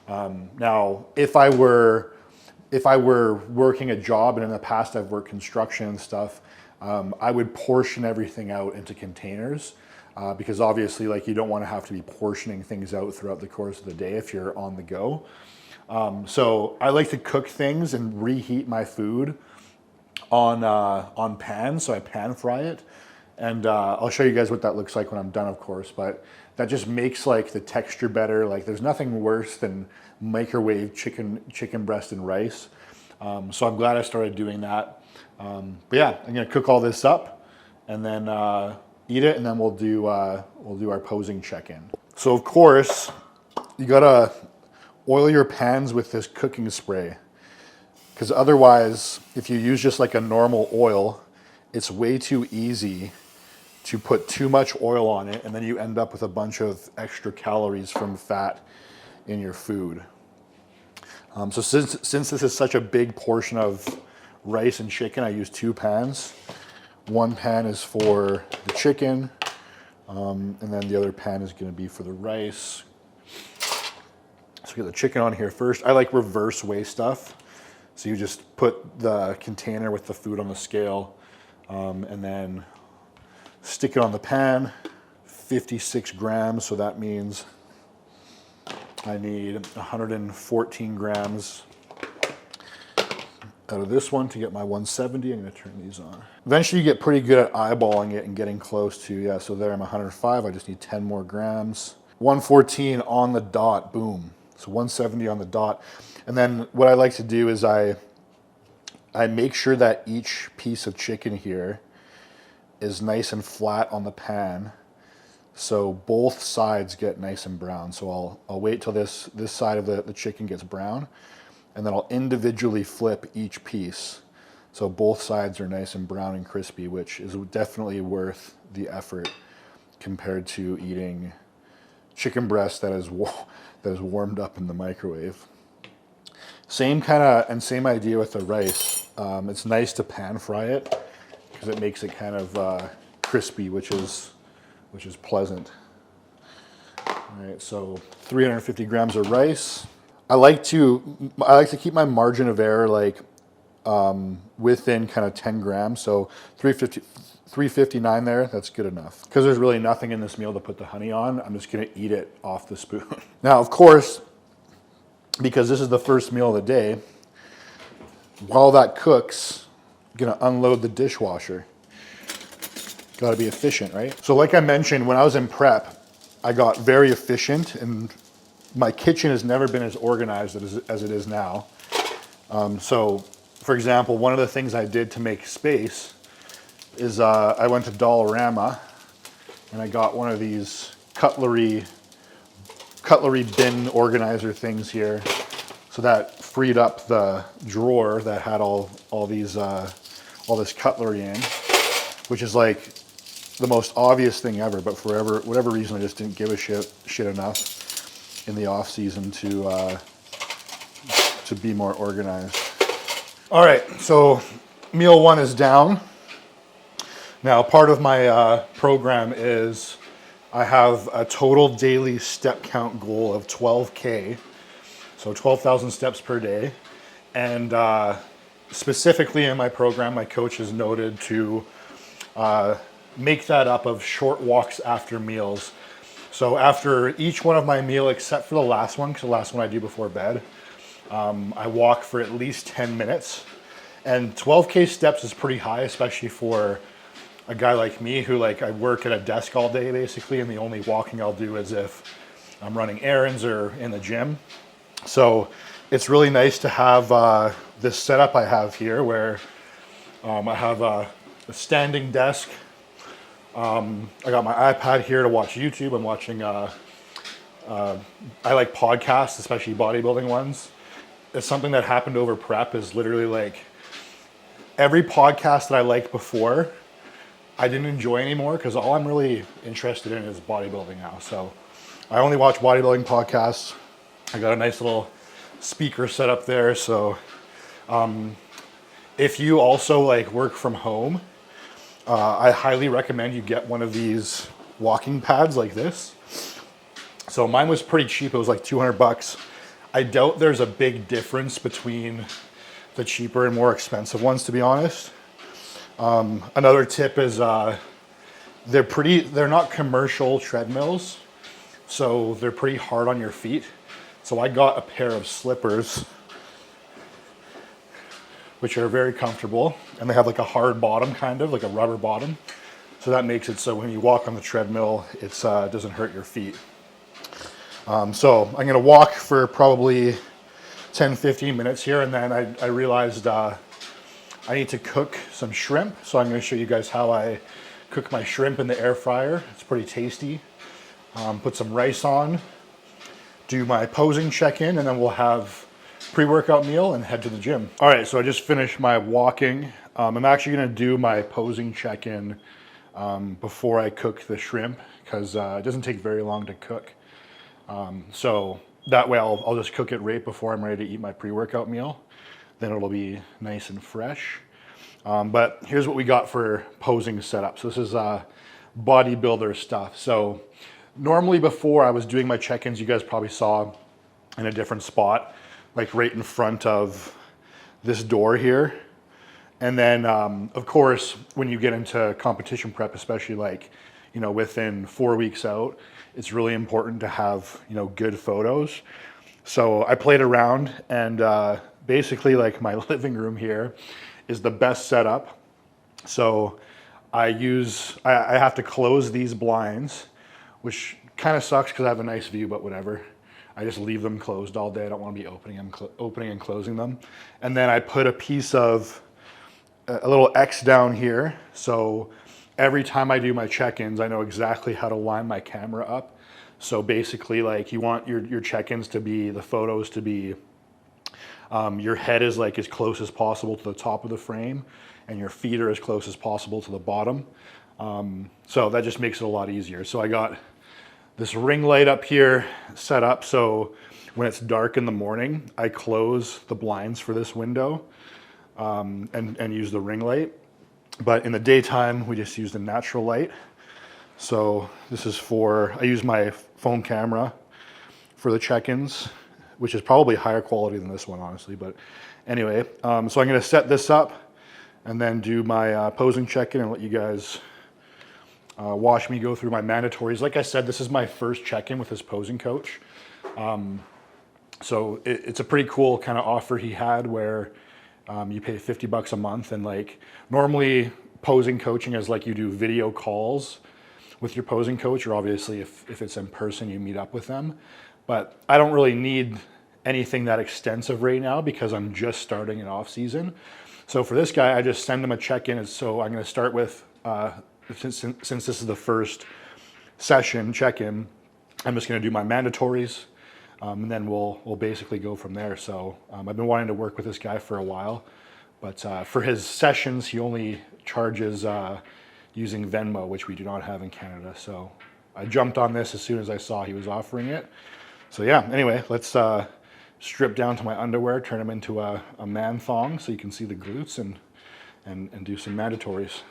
Now, if I were working a job, and in the past I've worked construction and stuff, I would portion everything out into containers because obviously you don't want to have to be portioning things out throughout the course of the day if you're on the go. So I like to cook things and reheat my food on pans, so I pan fry it, and I'll show you guys what that looks like when I'm done, of course. But that just makes the texture better. There's nothing worse than microwave chicken breast and rice. So I'm glad I started doing that. But yeah, I'm gonna cook all this up and then eat it, and then we'll do our posing check-in. So of course, you gotta oil your pans with this cooking spray. Because otherwise, if you use just a normal oil, it's way too easy to put too much oil on it, and then you end up with a bunch of extra calories from fat in your food. So since this is such a big portion of rice and chicken, I use 2 pans. One pan is for the chicken, and then the other pan is going to be for the rice. So get the chicken on here first. I like reverse weigh stuff. So you just put the container with the food on the scale, and then stick it on the pan. 56 grams, so that means I need 114 grams out of this one to get my 170. I'm going to turn these on. Eventually you get pretty good at eyeballing it and getting close to, yeah, so there I'm 105. I just need 10 more grams. 114 on the dot, boom. So 170 on the dot. And then what I like to do is I make sure that each piece of chicken here is nice and flat on the pan, so both sides get nice and brown. So I'll wait till this side of the chicken gets brown, and then I'll individually flip each piece so both sides are nice and brown and crispy, which is definitely worth the effort compared to eating chicken breast that is warmed up in the microwave. Same idea with the rice. It's nice to pan fry it because it makes it kind of crispy, which is pleasant. All right, so 350 grams of rice. I like to keep my margin of error like within kind of 10 grams. So 359 there, that's good enough. Because there's really nothing in this meal to put the honey on, I'm just gonna eat it off the spoon. Now, of course, because this is the first meal of the day, while that cooks, I'm gonna unload the dishwasher. Gotta be efficient, right? So like I mentioned, when I was in prep, I got very efficient, and my kitchen has never been as organized as it is now. So, for example, one of the things I did to make space is I went to Dollarama and I got one of these cutlery bin organizer things here. So that freed up the drawer that had all this cutlery in, which is like the most obvious thing ever, but for whatever reason I just didn't give a shit enough in the off season to be more organized. All right, so meal 1 is down. Now, part of my program is I have a total daily step count goal of 12K, so 12,000 steps per day. And specifically in my program, my coach has noted to make that up of short walks after meals. So after each one of my meal, except for the last one, because the last one I do before bed, I walk for at least 10 minutes. And 12K steps is pretty high, especially for a guy like me who I work at a desk all day basically, and the only walking I'll do is if I'm running errands or in the gym. So it's really nice to have this setup I have here where I have a standing desk. I got my iPad here to watch YouTube. I'm watching, I like podcasts, especially bodybuilding ones. It's something that happened over prep is literally like every podcast that I liked before, I didn't enjoy anymore because all I'm really interested in is bodybuilding now. So I only watch bodybuilding podcasts. I got a nice little speaker set up there. So if you also work from home, I highly recommend you get one of these walking pads like this. So mine was pretty cheap. It was like $200. I doubt there's a big difference between the cheaper and more expensive ones, to be honest. Another tip is they're not commercial treadmills, so they're pretty hard on your feet. So I got a pair of slippers, which are very comfortable, and they have like a hard bottom, kind of like a rubber bottom. So that makes it so when you walk on the treadmill, it doesn't hurt your feet. So I'm gonna walk for probably 10-15 minutes here, and then I realized I need to cook some shrimp. So I'm gonna show you guys how I cook my shrimp in the air fryer. It's pretty tasty. Put some rice on, do my posing check-in, and then we'll have pre-workout meal and head to the gym. All right, so I just finished my walking. I'm actually gonna do my posing check-in before I cook the shrimp because it doesn't take very long to cook. So that way I'll just cook it right before I'm ready to eat my pre-workout meal. Then it'll be nice and fresh. But here's what we got for posing setup. So this is bodybuilder stuff. So normally before I was doing my check-ins, you guys probably saw in a different spot, like right in front of this door here. And then, of course, when you get into competition prep, especially like, you know, within 4 weeks out, it's really important to have, you know, good photos. So I played around, and basically like my living room here is the best setup. So I have to close these blinds, which kind of sucks because I have a nice view, but whatever. I just leave them closed all day. I don't want to be opening and closing them. And then I put a little X down here. So every time I do my check-ins, I know exactly how to line my camera up. So basically, like, you want your check-ins to be, the photos to be, your head is like as close as possible to the top of the frame, and your feet are as close as possible to the bottom. So that just makes it a lot easier. So I got this ring light up here set up, so when it's dark in the morning, I close the blinds for this window and use the ring light. But in the daytime, we just use the natural light. So this is I use my phone camera for the check-ins, which is probably higher quality than this one, honestly. But anyway, so I'm gonna set this up and then do my posing check-in and let you guys watch me go through my mandatories. Like I said, this is my first check-in with this posing coach. So it's a pretty cool kind of offer he had where you pay $50 a month, and like normally posing coaching is like you do video calls with your posing coach, or obviously if it's in person, you meet up with them. But I don't really need anything that extensive right now because I'm just starting an off season. So for this guy, I just send him a check-in. And so I'm gonna start with, since this is the first session check-in, I'm just gonna do my mandatories, and then we'll basically go from there. So I've been wanting to work with this guy for a while, but for his sessions, he only charges using Venmo, which we do not have in Canada. So I jumped on this as soon as I saw he was offering it. So yeah, anyway, let's strip down to my underwear, turn them into a man thong so you can see the glutes, and do some mandatories.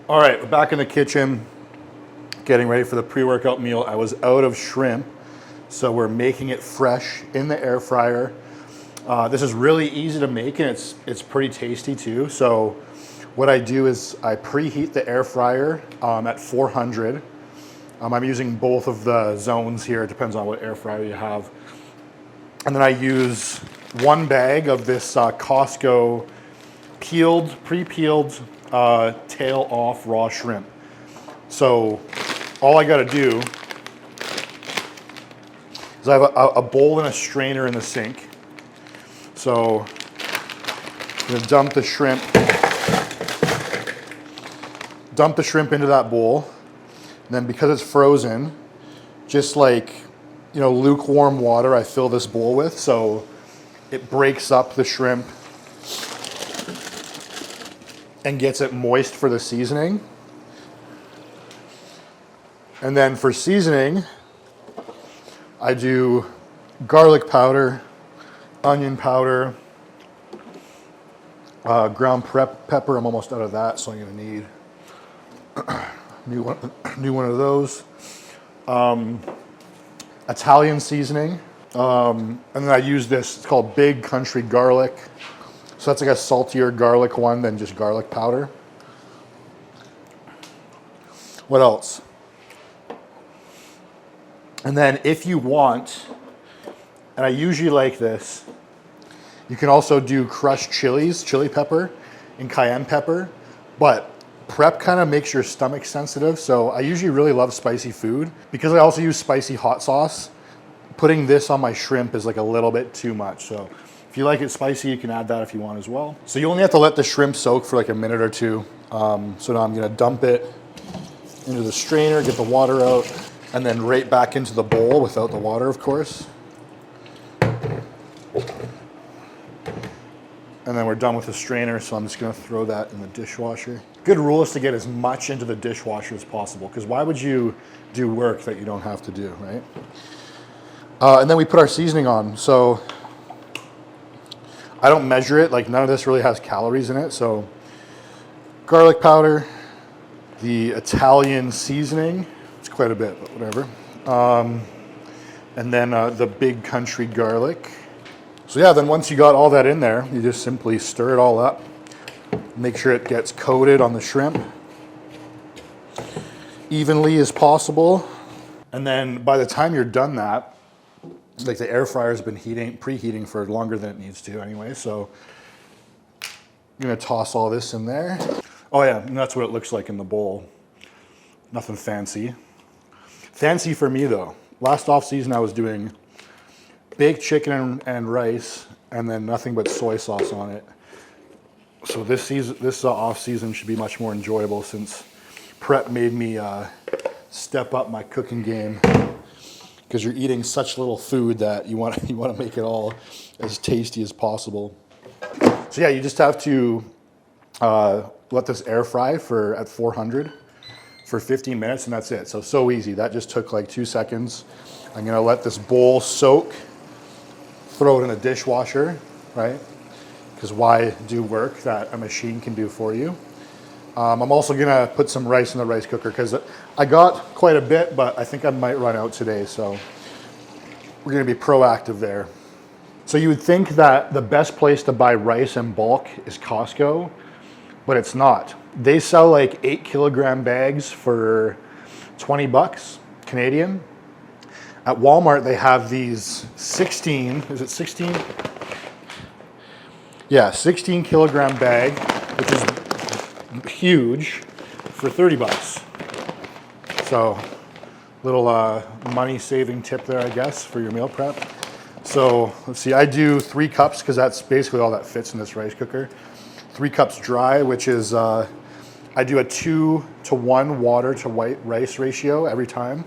All right, we're back in the kitchen, getting ready for the pre-workout meal. I was out of shrimp, so we're making it fresh in the air fryer. This is really easy to make, and it's pretty tasty too. So what I do is I preheat the air fryer at 400. I'm using both of the zones here. It depends on what air fryer you have. And then I use one bag of this Costco pre-peeled tail off raw shrimp. So all I gotta do is I have a bowl and a strainer in the sink. So I'm gonna dump the shrimp into that bowl. And then because it's frozen, just like lukewarm water I fill this bowl with, so it breaks up the shrimp and gets it moist for the seasoning. And then for seasoning, I do garlic powder, onion powder, ground pepper. I'm almost out of that, so I'm gonna need new one of those. Italian seasoning, and then I use this. It's called Big Country Garlic. So that's like a saltier garlic one than just garlic powder. What else? And then if you want, and I usually like this, you can also do crushed chilies, chili pepper and cayenne pepper, but prep kind of makes your stomach sensitive. So I usually really love spicy food. Because I also use spicy hot sauce, putting this on my shrimp is like a little bit too much. So if you like it spicy, you can add that if you want as well. So you only have to let the shrimp soak for like a minute or two. So now I'm gonna dump it into the strainer, get the water out, and then right back into the bowl without the water, of course. And then we're done with the strainer, so I'm just gonna throw that in the dishwasher. Good rule is to get as much into the dishwasher as possible, because why would you do work that you don't have to do, right? And then we put our seasoning on. So I don't measure it, like none of this really has calories in it. So garlic powder, the Italian seasoning, it's quite a bit, but whatever. And then the Big Country garlic. So yeah, then once you got all that in there, you just simply stir it all up. Make sure it gets coated on the shrimp evenly as possible. And then by the time you're done that, like the air fryer's been preheating for longer than it needs to anyway. So I'm gonna toss all this in there. Oh yeah, and that's what it looks like in the bowl. Nothing fancy. Fancy for me though. Last off season I was doing baked chicken and rice, and then nothing but soy sauce on it. So this off season should be much more enjoyable, since prep made me step up my cooking game. Because you're eating such little food that you want to make it all as tasty as possible. So yeah, you just have to let this air fry at 400 for 15 minutes, and that's it. So easy. That just took like 2 seconds. I'm gonna let this bowl soak. Throw it in a dishwasher, right? Because why do work that a machine can do for you? I'm also gonna put some rice in the rice cooker, because I got quite a bit, but I think I might run out today, so we're gonna be proactive there. So you would think that the best place to buy rice in bulk is Costco, but it's not. They sell like 8 kilogram bags for 20 bucks Canadian. At Walmart, they have these 16, is it 16? Yeah, 16 kilogram bag, which is huge, for 30 bucks. So, little money saving tip there, I guess, for your meal prep. So, let's see, I do 3 cups, because that's basically all that fits in this rice cooker. 3 cups dry, which is, I do a 2-to-1 water to white rice ratio every time,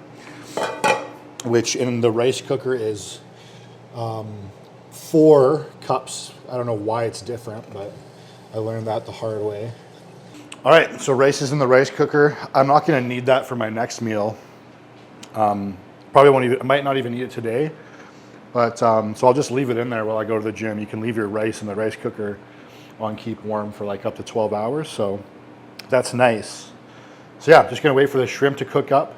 which in the rice cooker is 4 cups. I don't know why it's different, but I learned that the hard way. All right, so rice is in the rice cooker. I'm not gonna need that for my next meal. Probably won't even, I might not even eat it today, but so I'll just leave it in there while I go to the gym. You can leave your rice in the rice cooker on keep warm for like up to 12 hours, so that's nice. So yeah, just gonna wait for the shrimp to cook up.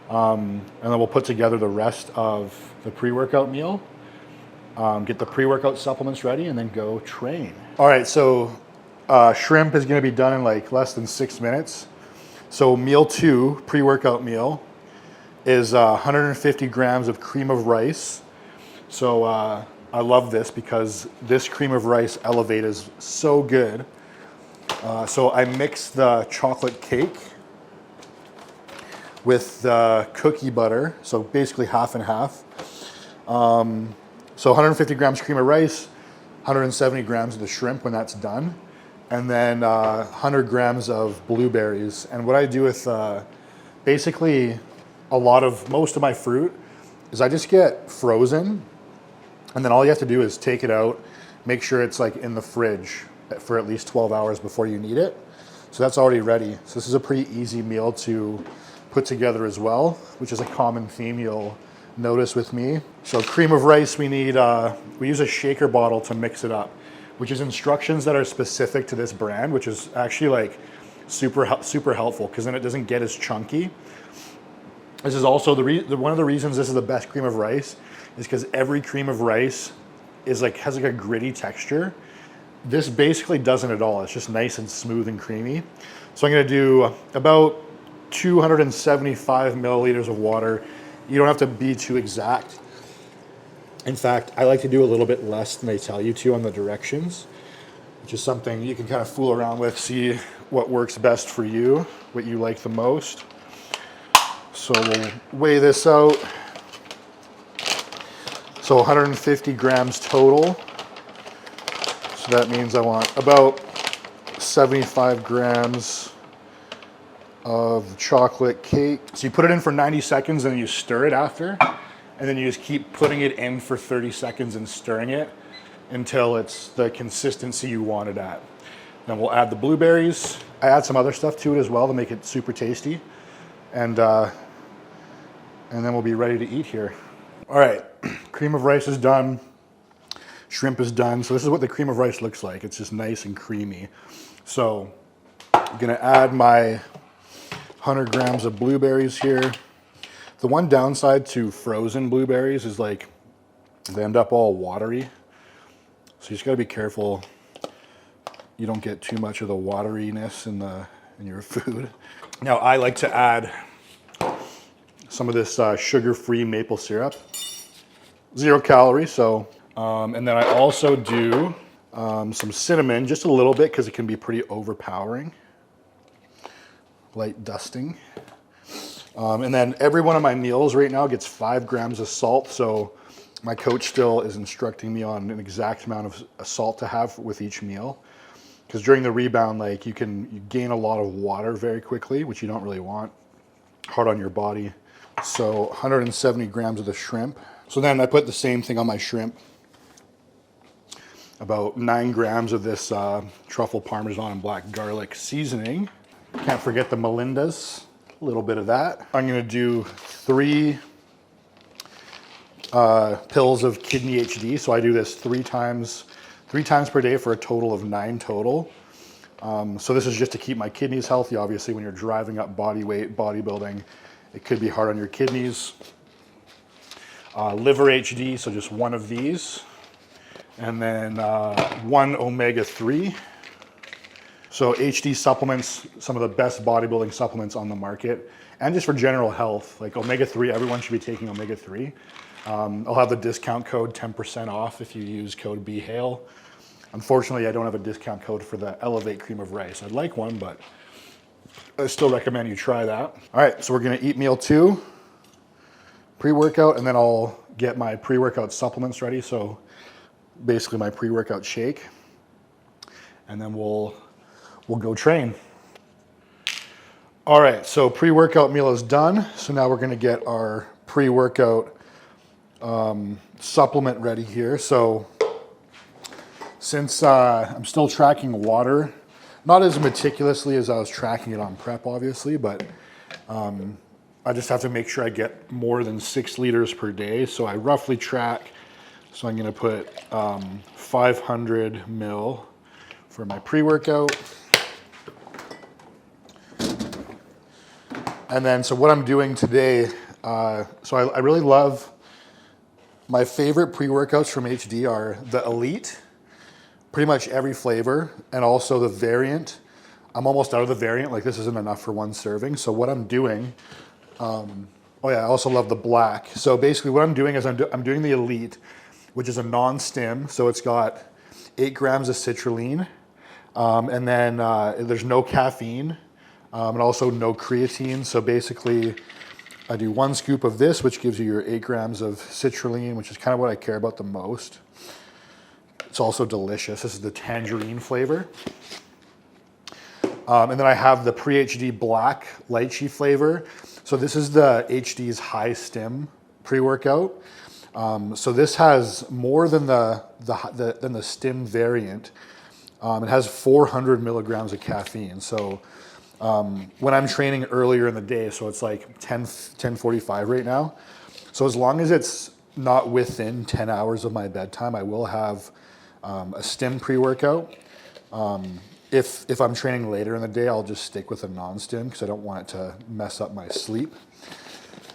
And then we'll put together the rest of the pre-workout meal, get the pre-workout supplements ready, and then go train. All right, so shrimp is gonna be done in like less than 6 minutes. So meal 2, pre-workout meal, is 150 grams of cream of rice. So I love this because this cream of rice Elevate is so good. So I mix the chocolate cake with the cookie butter, so basically half and half. So 150 grams cream of rice, 170 grams of the shrimp when that's done, and then 100 grams of blueberries. And what I do with basically most of my fruit is I just get frozen, and then all you have to do is take it out, make sure it's like in the fridge for at least 12 hours before you need it. So that's already ready. So this is a pretty easy meal to put together as well, which is a common theme you'll notice with me. So cream of rice, we need, we use a shaker bottle to mix it up, which is instructions that are specific to this brand, which is actually like super helpful because then it doesn't get as chunky. This is also one of the reasons this is the best cream of rice is because every cream of rice is like, has like a gritty texture. This basically doesn't at all. It's just nice and smooth and creamy. So I'm gonna do about 275 milliliters of water. You don't have to be too exact. In fact, I like to do a little bit less than they tell you to on the directions, which is something you can kind of fool around with, see what works best for you, what you like the most. So we'll weigh this out. So 150 grams total. So that means I want about 75 grams of chocolate cake. So you put it in for 90 seconds and then you stir it after, and then you just keep putting it in for 30 seconds and stirring it until it's the consistency you want it at. Then we'll add the blueberries. I add some other stuff to it as well to make it super tasty. And then we'll be ready to eat here. All right, cream of rice is done. Shrimp is done. So this is what the cream of rice looks like. It's just nice and creamy. So I'm gonna add my 100 grams of blueberries here. The one downside to frozen blueberries is like they end up all watery. So you just gotta be careful you don't get too much of the wateriness in your food. Now I like to add some of this sugar-free maple syrup. 0 calories, so. And then I also do some cinnamon, just a little bit because it can be pretty overpowering. Light dusting. And then every one of my meals right now gets 5 grams of salt. So my coach still is instructing me on an exact amount of salt to have with each meal. Because during the rebound, like you gain a lot of water very quickly, which you don't really want. Hard on your body. So 170 grams of the shrimp. So then I put the same thing on my shrimp. About 9 grams of this truffle parmesan and black garlic seasoning. Can't forget the Melinda's, a little bit of that. I'm gonna do 3 pills of Kidney HD. So I do this 3 times per day for a total of 9 total. So this is just to keep my kidneys healthy. Obviously, when you're driving up body weight, bodybuilding, it could be hard on your kidneys. Liver HD, so just 1 of these. And then 1 omega-3. So HD supplements, some of the best bodybuilding supplements on the market, and just for general health, like omega-3, everyone should be taking omega-3. I'll have the discount code 10% off if you use code BHALE. Unfortunately, I don't have a discount code for the Elevate Cream of Rice. I'd like one, but I still recommend you try that. All right, so we're gonna eat meal 2, pre-workout, and then I'll get my pre-workout supplements ready. So basically my pre-workout shake, and then we'll go train. All right, so pre-workout meal is done. So now we're gonna get our pre-workout supplement ready here. So since I'm still tracking water, not as meticulously as I was tracking it on prep, obviously, but I just have to make sure I get more than 6 liters per day. So I roughly track, so I'm gonna put 500 mil for my pre-workout. And then, so what I'm doing today, so I really love, my favorite pre-workouts from HD are the Elite, pretty much every flavor, and also the variant. I'm almost out of the variant, like this isn't enough for 1 serving. So what I'm doing, oh yeah, I also love the black. So basically what I'm doing is I'm doing the Elite, which is a non-stim. So it's got 8 grams of citrulline, and then there's no caffeine, and also no creatine. So basically I do 1 scoop of this, which gives you your 8 grams of citrulline, which is kind of what I care about the most. It's also delicious. This is the tangerine flavor. And then I have the Pre-HD Black lychee flavor. So this is the HD's high stim pre-workout. So this has more than the stim variant. It has 400 milligrams of caffeine. So when I'm training earlier in the day, so it's like 10:45 right now. So as long as it's not within 10 hours of my bedtime, I will have a stim pre-workout. If I'm training later in the day, I'll just stick with a non-stim because I don't want it to mess up my sleep.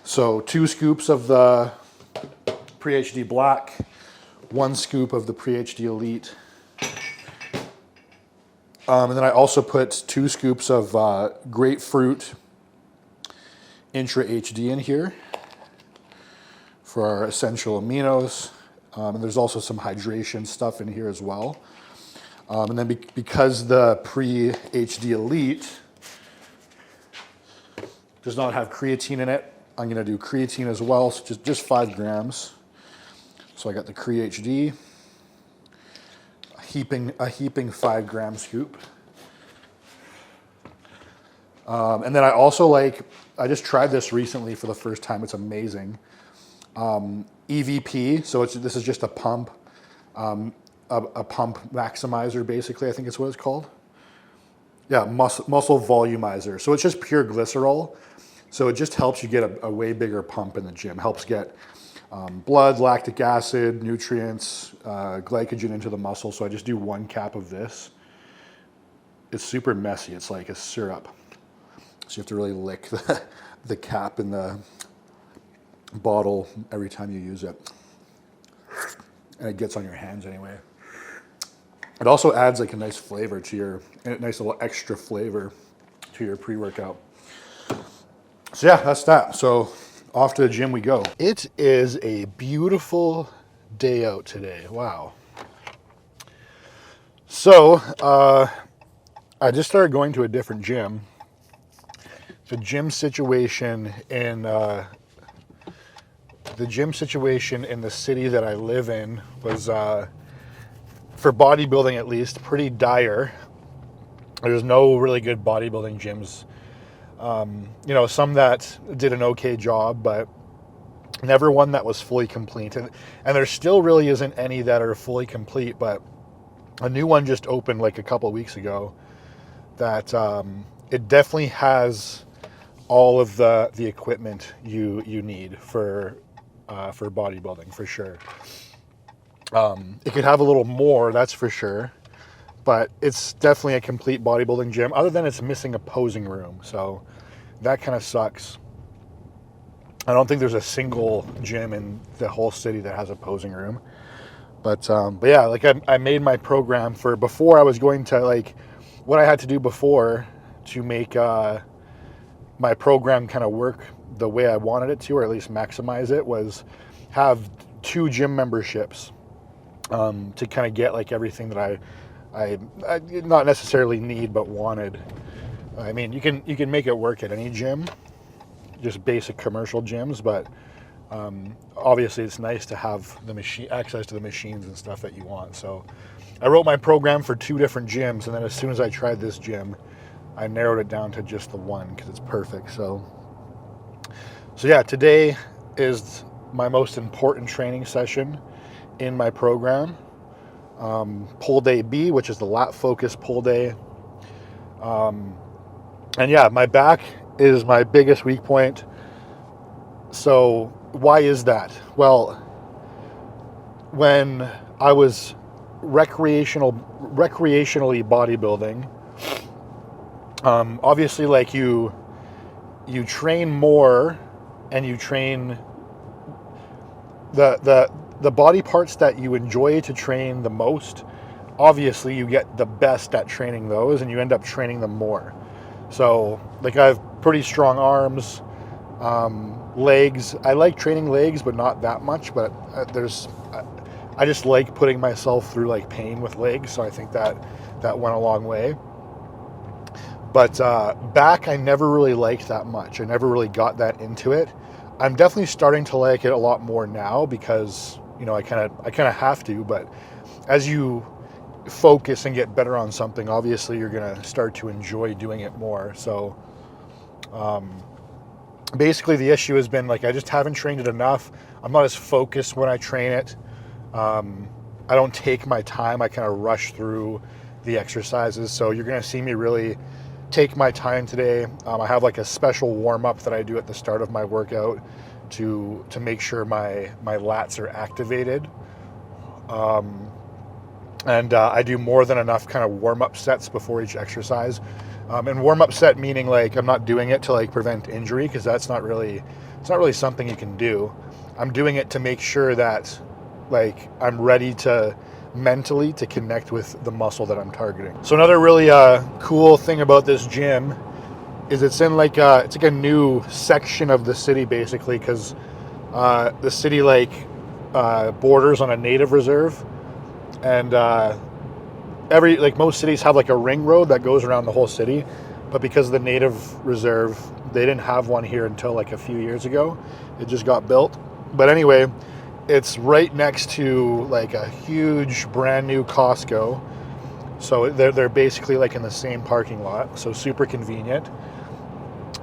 So 2 scoops of the Pre-HD Black, 1 scoop of the Pre-HD Elite. And then I also put 2 scoops of Grapefruit Intra HD in here for our essential aminos. And there's also some hydration stuff in here as well. And then because the Pre-HD Elite does not have creatine in it, I'm gonna do creatine as well, so just 5 grams. So I got the Pre-HD, a heaping 5 gram scoop. And then I also I just tried this recently for the first time, it's amazing. EVP, so this is just a pump, a pump maximizer basically, I think it's what it's called. Yeah, muscle volumizer. So it's just pure glycerol. So it just helps you get a way bigger pump in the gym. Helps get blood, lactic acid, nutrients, glycogen into the muscle. So I just do 1 cap of this. It's super messy. It's like a syrup. So you have to really lick the cap in the bottle every time you use it. And it gets on your hands anyway. It also adds like a nice flavor to a nice little extra flavor to your pre-workout. So yeah, that's that. So off to the gym we go. It is a beautiful day out today. Wow. So I just started going to a different gym. The gym situation in the city that I live in was, for bodybuilding at least, pretty dire. There's no really good bodybuilding gyms. Some that did an okay job, but never one that was fully complete. And there still really isn't any that are fully complete, but a new one just opened like a couple of weeks ago that it definitely has all of the equipment you need for bodybuilding, for sure. It could have a little more, that's for sure. But it's definitely a complete bodybuilding gym, other than it's missing a posing room. So that kind of sucks. I don't think there's a single gym in the whole city that has a posing room. But yeah, like I made my program for before. I was going to what I had to do before to make my program kind of work the way I wanted it to, or at least maximize it, was have 2 gym memberships to kind of get everything that I not necessarily need, but wanted. I mean, you can make it work at any gym, just basic commercial gyms, but obviously it's nice to have access to the machines and stuff that you want. So I wrote my program for 2 different gyms, and then as soon as I tried this gym, I narrowed it down to just the one because it's perfect. So yeah, today is my most important training session in my program. Pull day B, which is the lat focus pull day. And yeah, my back is my biggest weak point. So why is that? Well, when I was recreationally bodybuilding, obviously you train more, and you train the body parts that you enjoy to train the most. Obviously you get the best at training those, and you end up training them more. So I have pretty strong arms, legs. I like training legs, but not that much. But I just like putting myself through pain with legs. So I think that went a long way. But back, I never really liked that much. I never really got that into it. I'm definitely starting to like it a lot more now because I kind of have to. But as you focus and get better on something, obviously you're gonna start to enjoy doing it more. So basically the issue has been like I just haven't trained it enough. I'm not as focused when I train it. I don't take my time. I kind of rush through the exercises. So you're going to see me really take my time today. I have like a special warm up that I do at the start of my workout to make sure my lats are activated. And I do more than enough kind of warm up sets before each exercise. And warm up set meaning like I'm not doing it to like prevent injury, because it's not really something you can do. I'm doing it to make sure that like I'm ready to mentally to connect with the muscle that I'm targeting. So another really cool thing about this gym is it's in like it's like a new section of the city basically, because the city like borders on a native reserve, and most cities have like a ring road that goes around the whole city, but because of the native reserve, they didn't have one here until like a few years ago. It just got built. But anyway, it's right next to like a huge brand new Costco. So they're basically like in the same parking lot. So super convenient.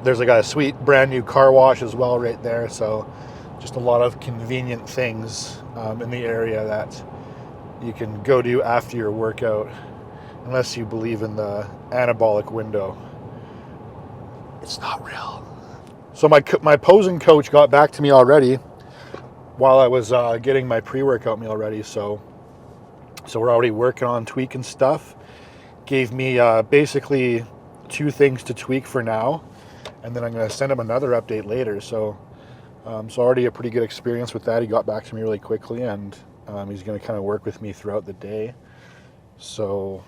There's like a sweet brand new car wash as well right there. So just a lot of convenient things in the area that you can go to after your workout, unless you believe in the anabolic window. It's not real. So my posing coach got back to me already while I was getting my pre-workout meal ready. So we're already working on tweaking stuff. Gave me basically 2 things to tweak for now, and then I'm going to send him another update later. So already a pretty good experience with that. He got back to me really quickly, and he's going to kind of work with me throughout the day. So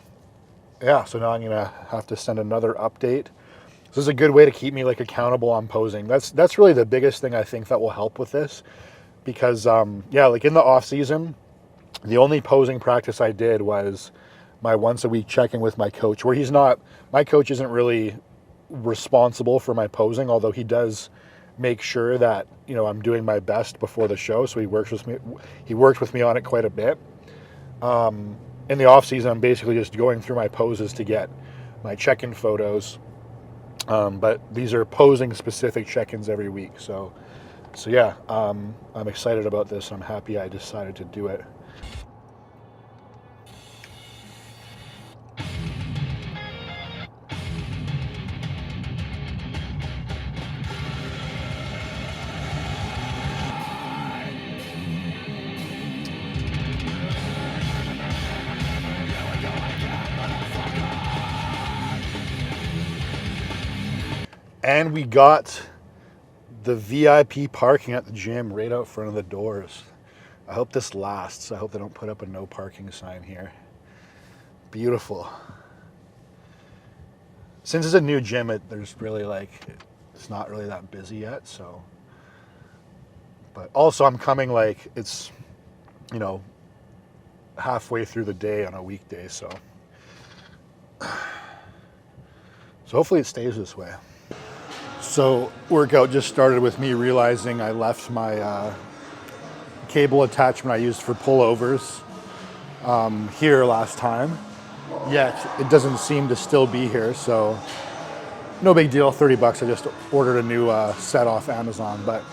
yeah, so now I'm going to have to send another update. This is a good way to keep me like accountable on posing. That's really the biggest thing I think that will help with this, because yeah, like in the off season, the only posing practice I did was my once a week check-in with my coach, where my coach isn't really responsible for my posing, although he does make sure that, you know, I'm doing my best before the show. So he worked with me on it quite a bit. In the off season, I'm basically just going through my poses to get my check-in photos. But these are posing specific check-ins every week. So yeah, I'm excited about this. I'm happy I decided to do it. And we got the VIP parking at the gym right out front of the doors. I hope this lasts. I hope they don't put up a no parking sign here. Beautiful. Since it's a new gym, it's not really that busy yet. So, but also I'm coming like it's, you know, halfway through the day on a weekday. So hopefully it stays this way. So workout just started with me realizing I left my cable attachment I used for pullovers here last time, yet it doesn't seem to still be here. So no big deal, $30. I just ordered a new set off Amazon. But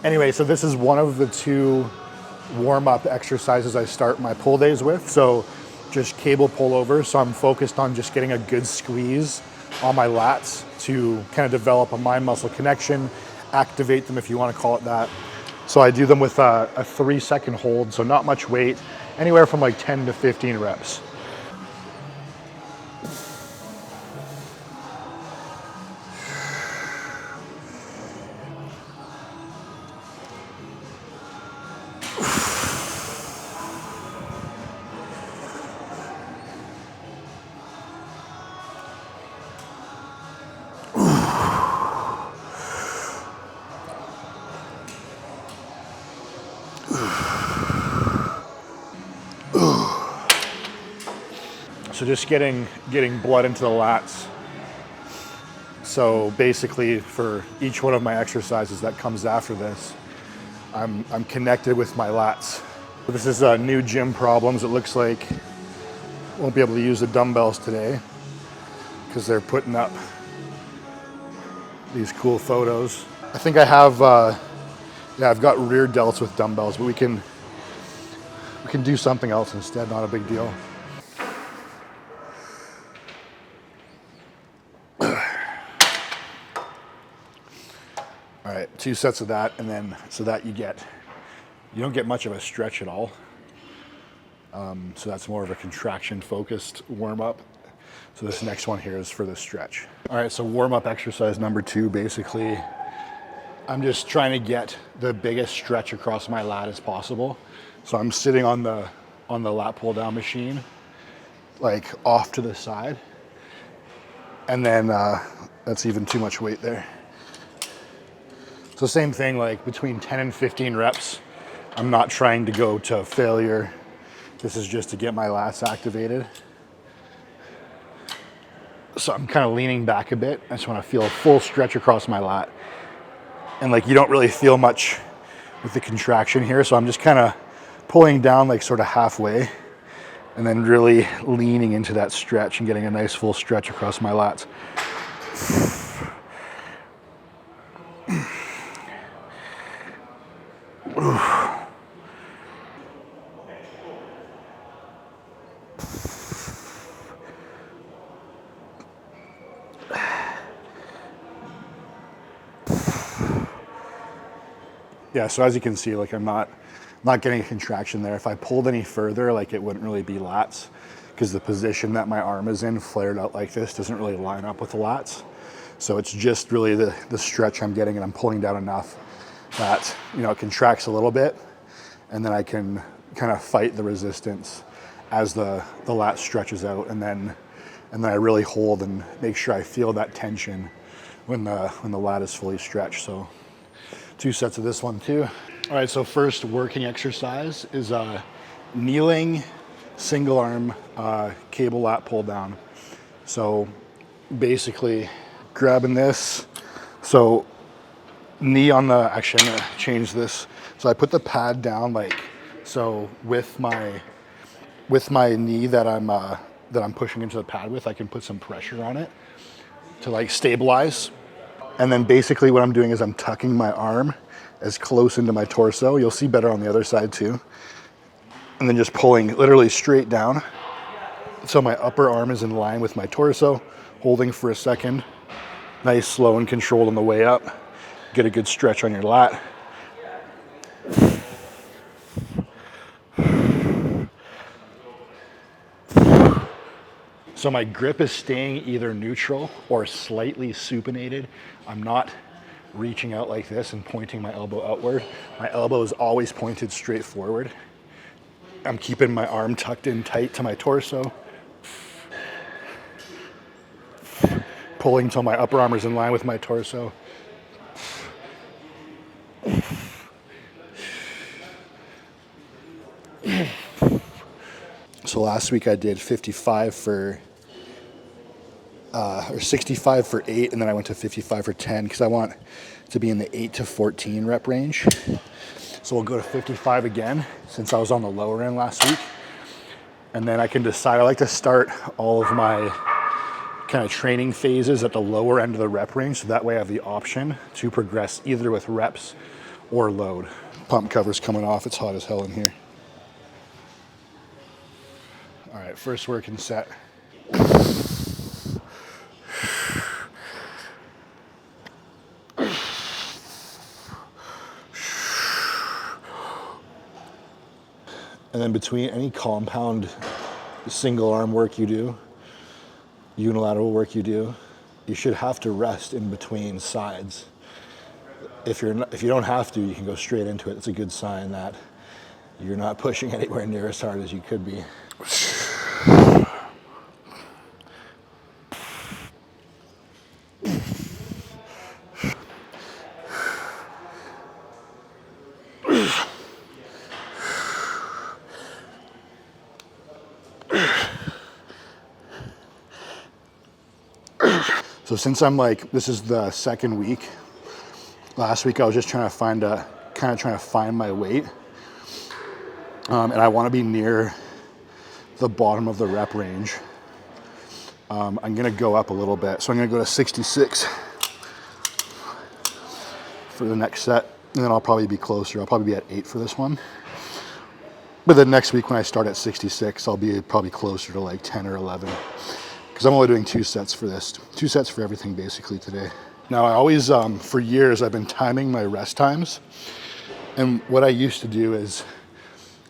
anyway, so this is one of the 2 warm-up exercises I start my pull days with. So just cable pullovers. So I'm focused on just getting a good squeeze on my lats to kind of develop a mind muscle connection, activate them if you want to call it that. So I do them with a 3-second hold, so not much weight, anywhere from like 10 to 15 reps. So just getting blood into the lats. So basically for each one of my exercises that comes after this, I'm connected with my lats. This is new gym problems. It looks like won't be able to use the dumbbells today because they're putting up these cool photos. I think I have, yeah, I've got rear delts with dumbbells, but we can do something else instead, not a big deal. All right, 2 sets of that, and then so that you don't get much of a stretch at all. So that's more of a contraction focused warm up. So this next one here is for the stretch. All right, so warm up exercise number 2, basically, I'm just trying to get the biggest stretch across my lat as possible. So I'm sitting on the lat pull down machine, like off to the side. And then that's even too much weight there. So same thing, like between 10 and 15 reps. I'm not trying to go to failure. This is just to get my lats activated. So I'm kind of leaning back a bit. I just want to feel a full stretch across my lat. And like you don't really feel much with the contraction here. So I'm just kind of pulling down like sort of halfway and then really leaning into that stretch and getting a nice full stretch across my lats. Yeah, so as you can see, like I'm not getting a contraction there. If I pulled any further, like it wouldn't really be lats because the position that my arm is in flared out like this doesn't really line up with the lats. So it's just really the stretch I'm getting, and I'm pulling down enough that, you know, it contracts a little bit, and then I can kind of fight the resistance as the lat stretches out, and then I really hold and make sure I feel that tension when the lat is fully stretched. So 2 sets of this one too. All right, so first working exercise is kneeling single arm cable lat pull down. So basically grabbing this, so knee on the, actually I'm gonna change this. So I put the pad down like, so with my knee that I'm pushing into the pad with, I can put some pressure on it to like stabilize. And then basically what I'm doing is I'm tucking my arm as close into my torso. You'll see better on the other side too. And then just pulling literally straight down. So my upper arm is in line with my torso, holding for a second. Nice, slow and controlled on the way up. Get a good stretch on your lat. So my grip is staying either neutral or slightly supinated. I'm not reaching out like this and pointing my elbow outward. My elbow is always pointed straight forward. I'm keeping my arm tucked in tight to my torso. Pulling till my upper arm is in line with my torso. So last week I did 55 for or 65 for 8, and then I went to 55 for 10 because I want to be in the 8 to 14 rep range. So we'll go to 55 again since I was on the lower end last week. And then I can decide, I like to start all of my kind of training phases at the lower end of the rep range, so that way I have the option to progress either with reps or load. Pump cover's coming off, it's hot as hell in here. All right, first working set. And then between any compound single arm work you do, unilateral work you do, you should have to rest in between sides. If you don't have to, you can go straight into it. It's a good sign that you're not pushing anywhere near as hard as you could be. So since I'm like, this is the second week, last week I was just trying to find my weight. And I want to be near the bottom of the rep range. I'm gonna go up a little bit. So I'm gonna go to 66. for the next set, and then I'll probably be closer. I'll probably be at 8 for this one. But then next week when I start at 66, I'll be probably closer to like 10 or 11. Because I'm only doing 2 sets for this. 2 sets for everything basically today. Now I always, for years, I've been timing my rest times. And what I used to do is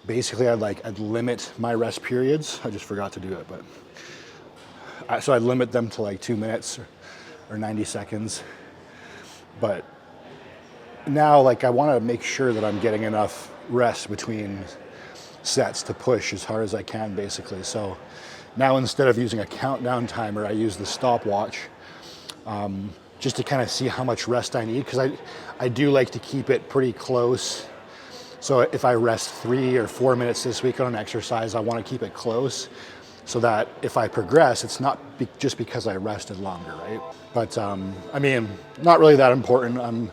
basically I'd limit my rest periods. I just forgot to do it, but so I'd limit them to like 2 minutes or 90 seconds. But now like I want to make sure that I'm getting enough rest between sets to push as hard as I can basically. So now instead of using a countdown timer, I use the stopwatch just to kind of see how much rest I need, because I do like to keep it pretty close. So if I rest 3 or 4 minutes this week on an exercise, I want to keep it close so that if I progress, it's not just because I rested longer, right? But I mean, not really that important. I'm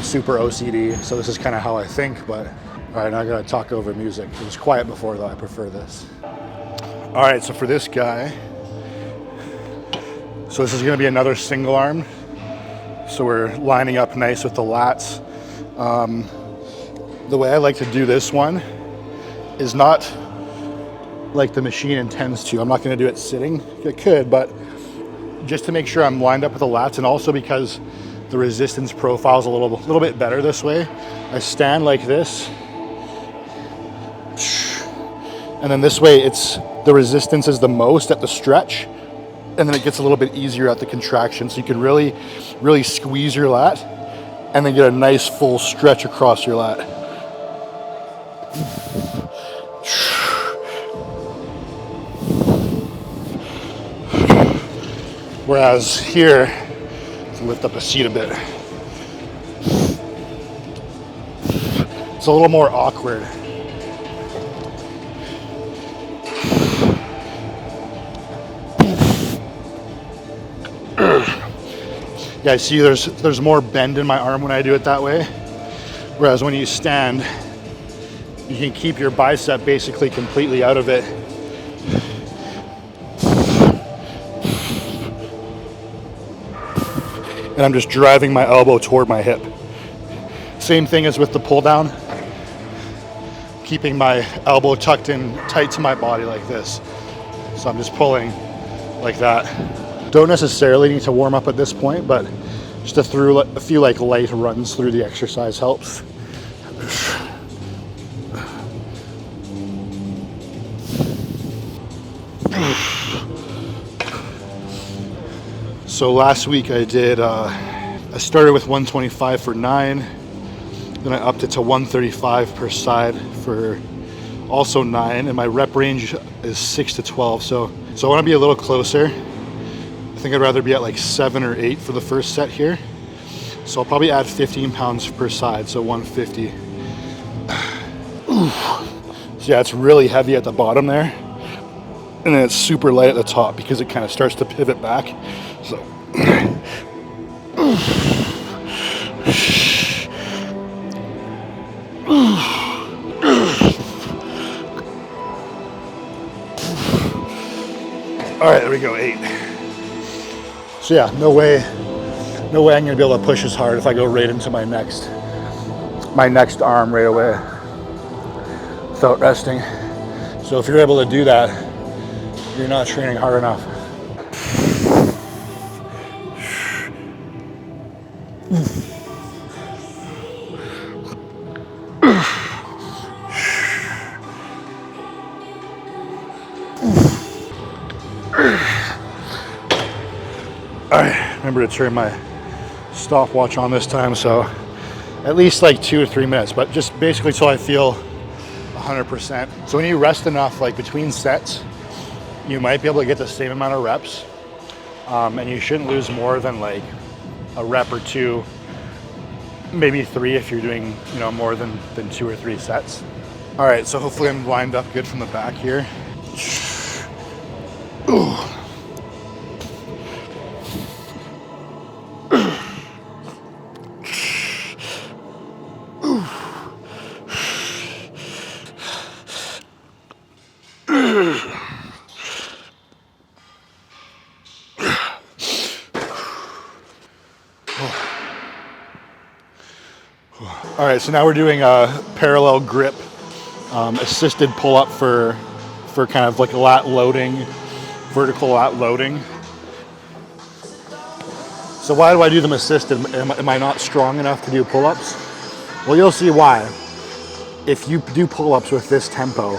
super OCD, so this is kind of how I think, but all right, now I gotta talk over music. It was quiet before though, I prefer this. All right, so for this guy, so this is gonna be another single arm. So we're lining up nice with the lats. The way I like to do this one is not like the machine intends to. I'm not gonna do it sitting, it could, but just to make sure I'm lined up with the lats, and also because the resistance profile is a little bit better this way. I stand like this, and then this way the resistance is the most at the stretch, and then it gets a little bit easier at the contraction. So you can really squeeze your lat and then get a nice full stretch across your lat. Whereas here, let's lift up the seat a bit. It's a little more awkward. Yeah, I see there's more bend in my arm when I do it that way. Whereas when you stand, you can keep your bicep basically completely out of it. And I'm just driving my elbow toward my hip. Same thing as with the pull down. Keeping my elbow tucked in tight to my body like this. So I'm just pulling like that. Don't necessarily need to warm up at this point, but just a few like light runs through the exercise helps. So last week I started with 125 for 9, then I upped it to 135 per side for also 9, and my rep range is 6 to 12. So I want to be a little closer. I think I'd rather be at like 7 or 8 for the first set here. So I'll probably add 15 pounds per side, so 150. So yeah, it's really heavy at the bottom there, and then it's super light at the top because it kind of starts to pivot back. So all right, there we go, 8. So yeah, no way I'm gonna be able to push as hard if I go right into my next arm right away without resting. So if you're able to do that, you're not training hard enough. All right, remember to turn my stopwatch on this time, so at least like 2 or 3 minutes, but just basically till I feel 100%. So when you rest enough, like between sets, you might be able to get the same amount of reps, and you shouldn't lose more than like a rep or 2, maybe 3 if you're doing more than 2 or 3 sets. All right, so hopefully I'm lined up good from the back here. Ooh. All right, so now we're doing a parallel grip assisted pull-up for kind of like a lat loading, vertical lat loading. So why do I do them assisted? Am I not strong enough to do pull-ups? Well, you'll see why. If you do pull-ups with this tempo,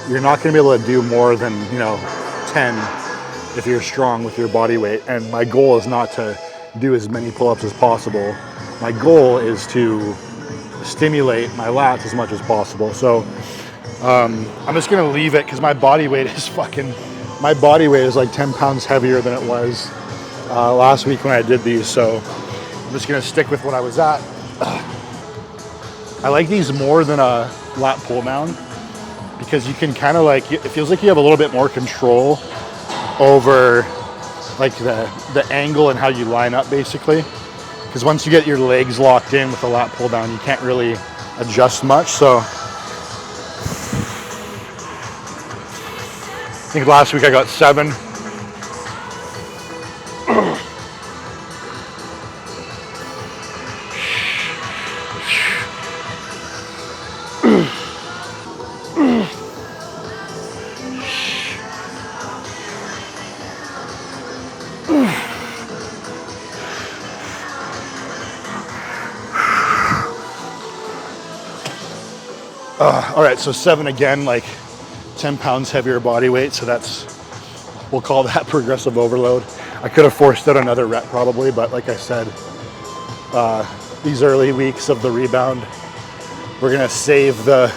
you're not going to be able to do more than 10 if you're strong with your body weight. And my goal is not to do as many pull-ups as possible. My goal is to stimulate my lats as much as possible. So I'm just gonna leave it because my body weight is like 10 pounds heavier than it was last week when I did these. So I'm just gonna stick with what I was at. I like these more than a lat pull down because you can kind of it feels like you have a little bit more control over like the angle and how you line up basically. Because once you get your legs locked in with the lat pull down, you can't really adjust much. So I think last week I got 7. All right, so 7 again, like 10 pounds heavier body weight. So we'll call that progressive overload. I could have forced out another rep probably, but like I said, these early weeks of the rebound, we're gonna save the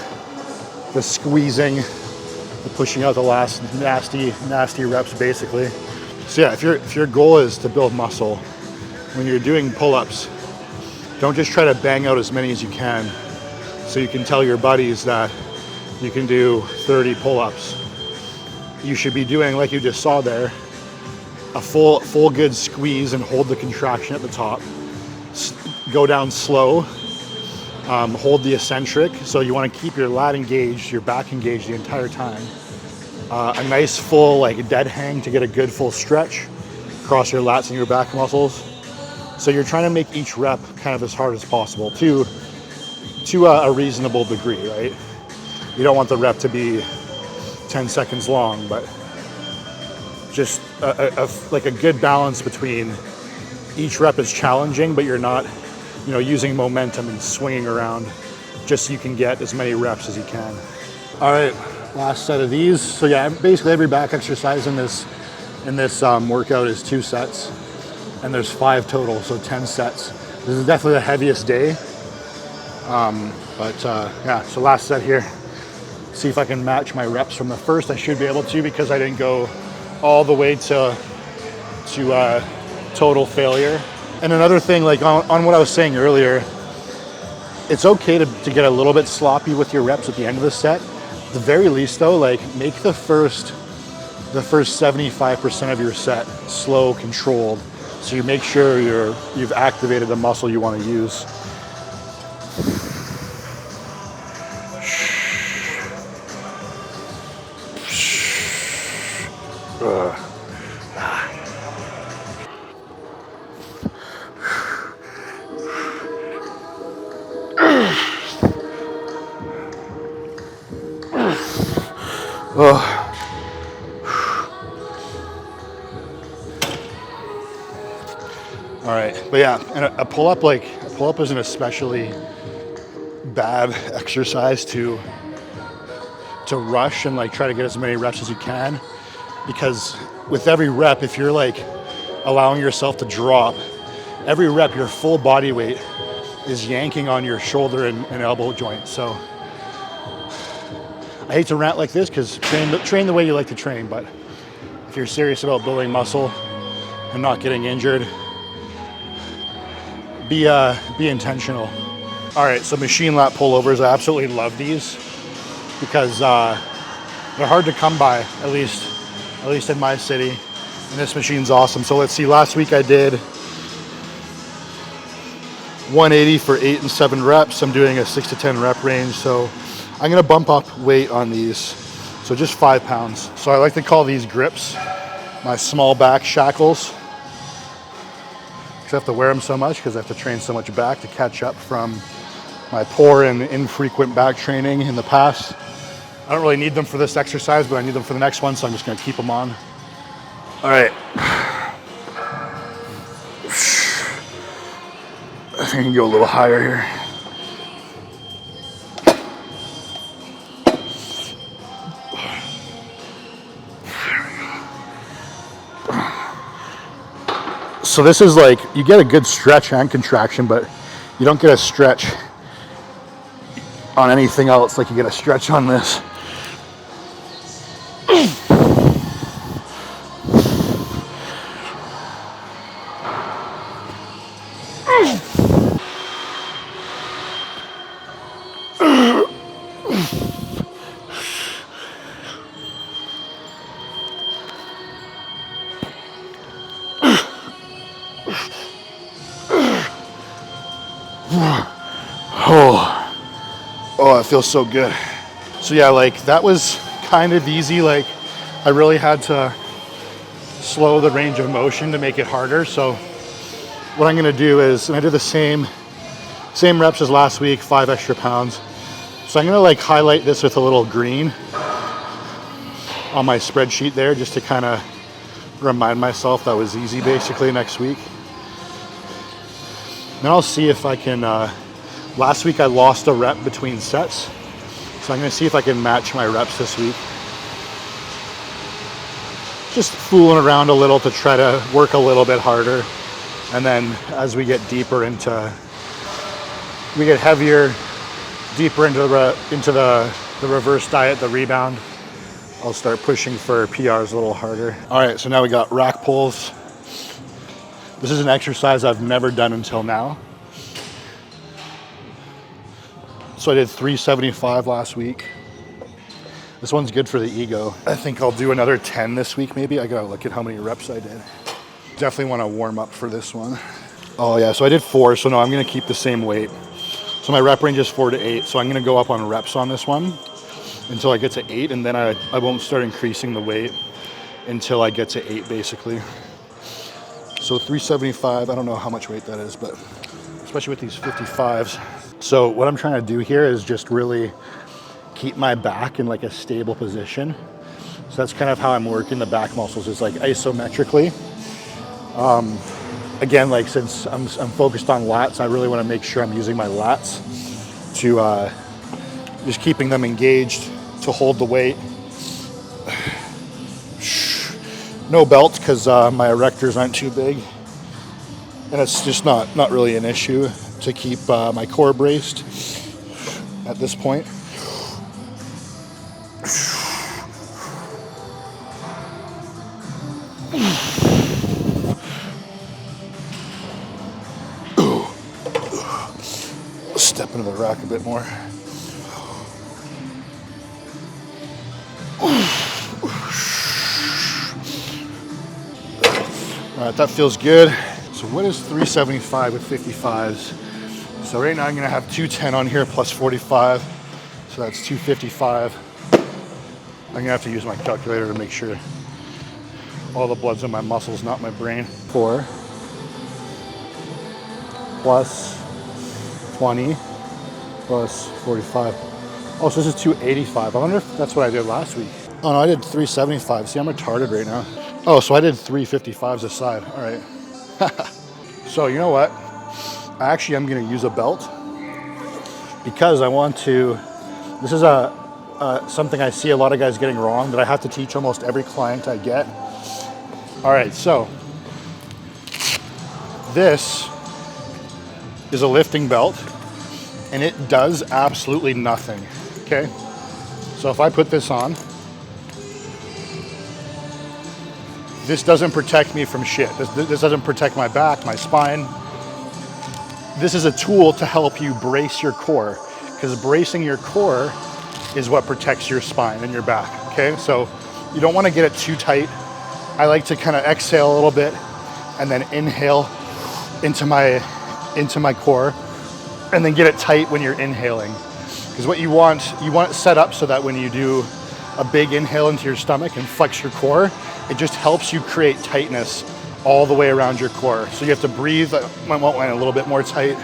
squeezing, the pushing out the last nasty reps basically. So yeah, if your goal is to build muscle, when you're doing pull-ups, don't just try to bang out as many as you can. So you can tell your buddies that you can do 30 pull-ups. You should be doing, like you just saw there, a full good squeeze and hold the contraction at the top. Go down slow, hold the eccentric. So you want to keep your lat engaged, your back engaged the entire time. A nice full like dead hang to get a good full stretch across your lats and your back muscles. So you're trying to make each rep kind of as hard as possible to a reasonable degree, right? You don't want the rep to be 10 seconds long, but just like a good balance between each rep is challenging, but you're not, using momentum and swinging around, just so you can get as many reps as you can. All right, last set of these. So yeah, basically every back exercise in this workout is 2 sets, and there's 5 total, so 10 sets. This is definitely the heaviest day. Yeah, so last set here. See if I can match my reps from the first. I should be able to because I didn't go all the way to total failure. And another thing, like on what I was saying earlier, it's okay to get a little bit sloppy with your reps at the end of the set. At the very least though, like make the first 75% of your set slow, controlled, so you make sure you've activated the muscle you want to use. All right, but yeah, and a pull-up is an especially bad exercise to rush and like try to get as many reps as you can, because with every rep, if you're like allowing yourself to drop, every rep your full body weight is yanking on your shoulder and elbow joint. So I hate to rant like this because train the way you like to train, but if you're serious about building muscle and not getting injured, be intentional. All right, so machine lat pullovers, I absolutely love these because they're hard to come by, at least in my city, and this machine's awesome. So let's see, last week I did 180 for 8 and 7 reps. I'm doing a 6 to 10 rep range, so I'm gonna bump up weight on these, so just 5 pounds. So I like to call these grips my small back shackles. I have to wear them so much because I have to train so much back to catch up from my poor and infrequent back training in the past. I don't really need them for this exercise, but I need them for the next one, so I'm just gonna keep them on. All right. I think I can go a little higher here. So this is like, you get a good stretch and contraction, but you don't get a stretch on anything else like you get a stretch on this. Oh, it feels so good. So yeah, like that was kind of easy. Like I really had to slow the range of motion to make it harder. So what I'm gonna do is, and I did the same reps as last week, 5 extra pounds. So I'm gonna like highlight this with a little green on my spreadsheet there, just to kind of remind myself that was easy basically next week. Then I'll see if I can, last week I lost a rep between sets. So I'm gonna see if I can match my reps this week. Just fooling around a little to try to work a little bit harder. And then as we get deeper into, we get heavier, deeper into the reverse diet, the rebound, I'll start pushing for PRs a little harder. All right, so now we got rack pulls. This is an exercise I've never done until now. So I did 375 last week. This one's good for the ego. I think I'll do another 10 this week maybe. I gotta look at how many reps I did. Definitely wanna warm up for this one. Oh yeah, so I did 4, so no, I'm gonna keep the same weight. So my rep range is 4 to 8, so I'm gonna go up on reps on this one until I get to 8, and then I won't start increasing the weight until I get to 8 basically. So 375, I don't know how much weight that is, but especially with these 55s. So what I'm trying to do here is just really keep my back in like a stable position. So that's kind of how I'm working the back muscles, is like isometrically. Again, like since I'm focused on lats, I really want to make sure I'm using my lats to just keeping them engaged to hold the weight. No belt because my erectors aren't too big, and it's just not really an issue to keep my core braced at this point. Step into the rack a bit more. All right, that feels good. So what is 375 with 55s? So right now I'm gonna have 210 on here plus 45. So that's 255. I'm gonna have to use my calculator to make sure all the blood's in my muscles, not my brain. 4 plus 20 plus 45. Oh, so this is 285. I wonder if that's what I did last week. Oh no, I did 375. See, I'm retarded right now. Oh, so I did 355s aside. All right. So you know what? I actually am gonna use a belt because I want to, this is something I see a lot of guys getting wrong that I have to teach almost every client I get. All right, so this is a lifting belt and it does absolutely nothing, okay? So if I put this on, this doesn't protect me from shit. This doesn't protect my back, my spine. This is a tool to help you brace your core, because bracing your core is what protects your spine and your back, okay? So you don't want to get it too tight. I like to kind of exhale a little bit and then inhale into my core and then get it tight when you're inhaling. Because what you want it set up so that when you do a big inhale into your stomach and flex your core, it just helps you create tightness all the way around your core. So you have to breathe. I want mine a little bit more tight.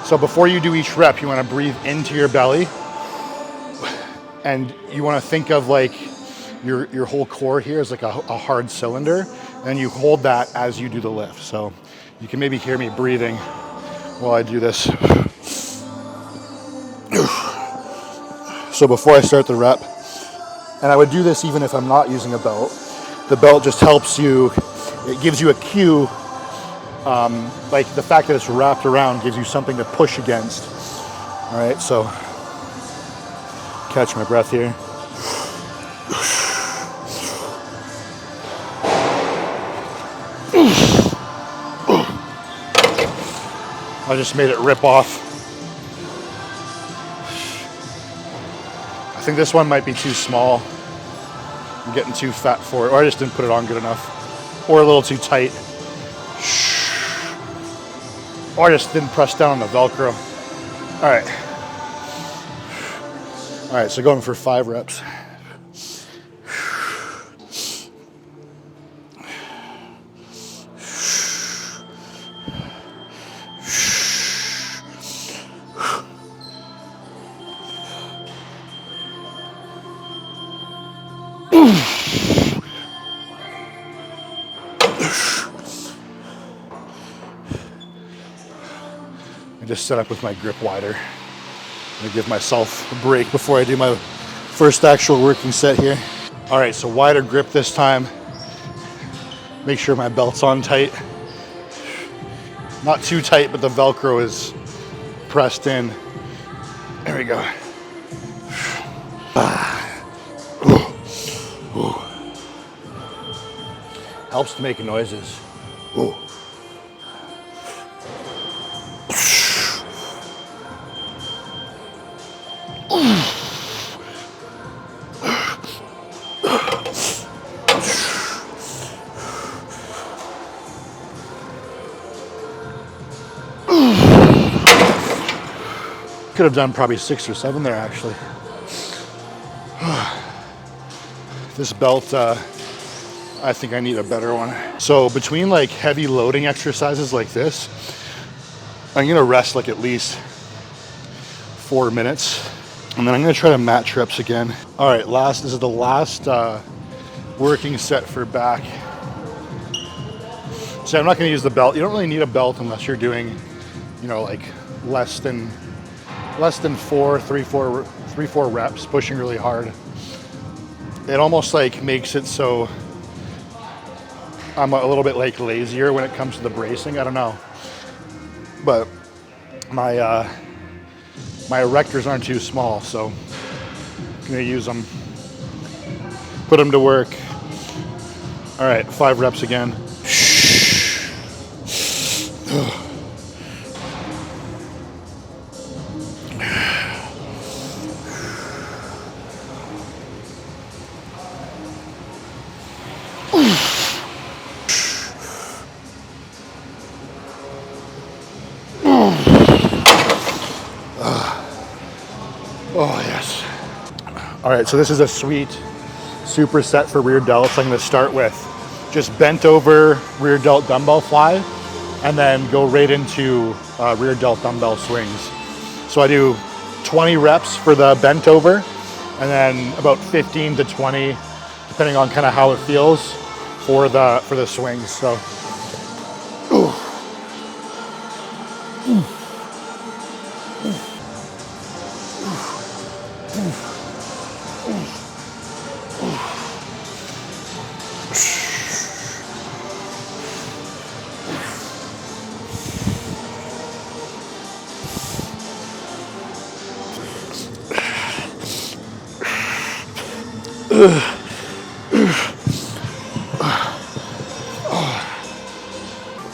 So before you do each rep, you want to breathe into your belly, and you want to think of like your whole core here is like a hard cylinder, and you hold that as you do the lift. So you can maybe hear me breathing while I do this. So before I start the rep, and I would do this even if I'm not using a belt, the belt just helps you, it gives you a cue, like the fact that it's wrapped around gives you something to push against. All right, so catch my breath here. I just made it rip off. I think this one might be too small. I'm getting too fat for it, or I just didn't put it on good enough, or a little too tight, or I just didn't press down on the Velcro. All right, so going for 5 reps. I just set up with my grip wider. I'm gonna give myself a break before I do my first actual working set here. All right, so wider grip this time. Make sure my belt's on tight. Not too tight, but the Velcro is pressed in. There we go. Helps to make noises. Could have done probably 6 or 7 there actually. This belt, I think I need a better one. So between like heavy loading exercises like this, I'm gonna rest like at least 4 minutes, and then I'm gonna try to match reps again. All right, this is the last working set for back. So I'm not gonna use the belt. You don't really need a belt unless you're doing, like less than 3-4 reps, pushing really hard. It almost like makes it so I'm a little bit like lazier when it comes to the bracing. I don't know, but my erectors aren't too small, so I'm gonna use them, put them to work. All right, 5 reps again. Oh yes. All right, so this is a sweet superset for rear delts. I'm gonna start with just bent over rear delt dumbbell fly, and then go right into rear delt dumbbell swings. So I do 20 reps for the bent over, and then about 15 to 20, depending on kind of how it feels, for the swings. So.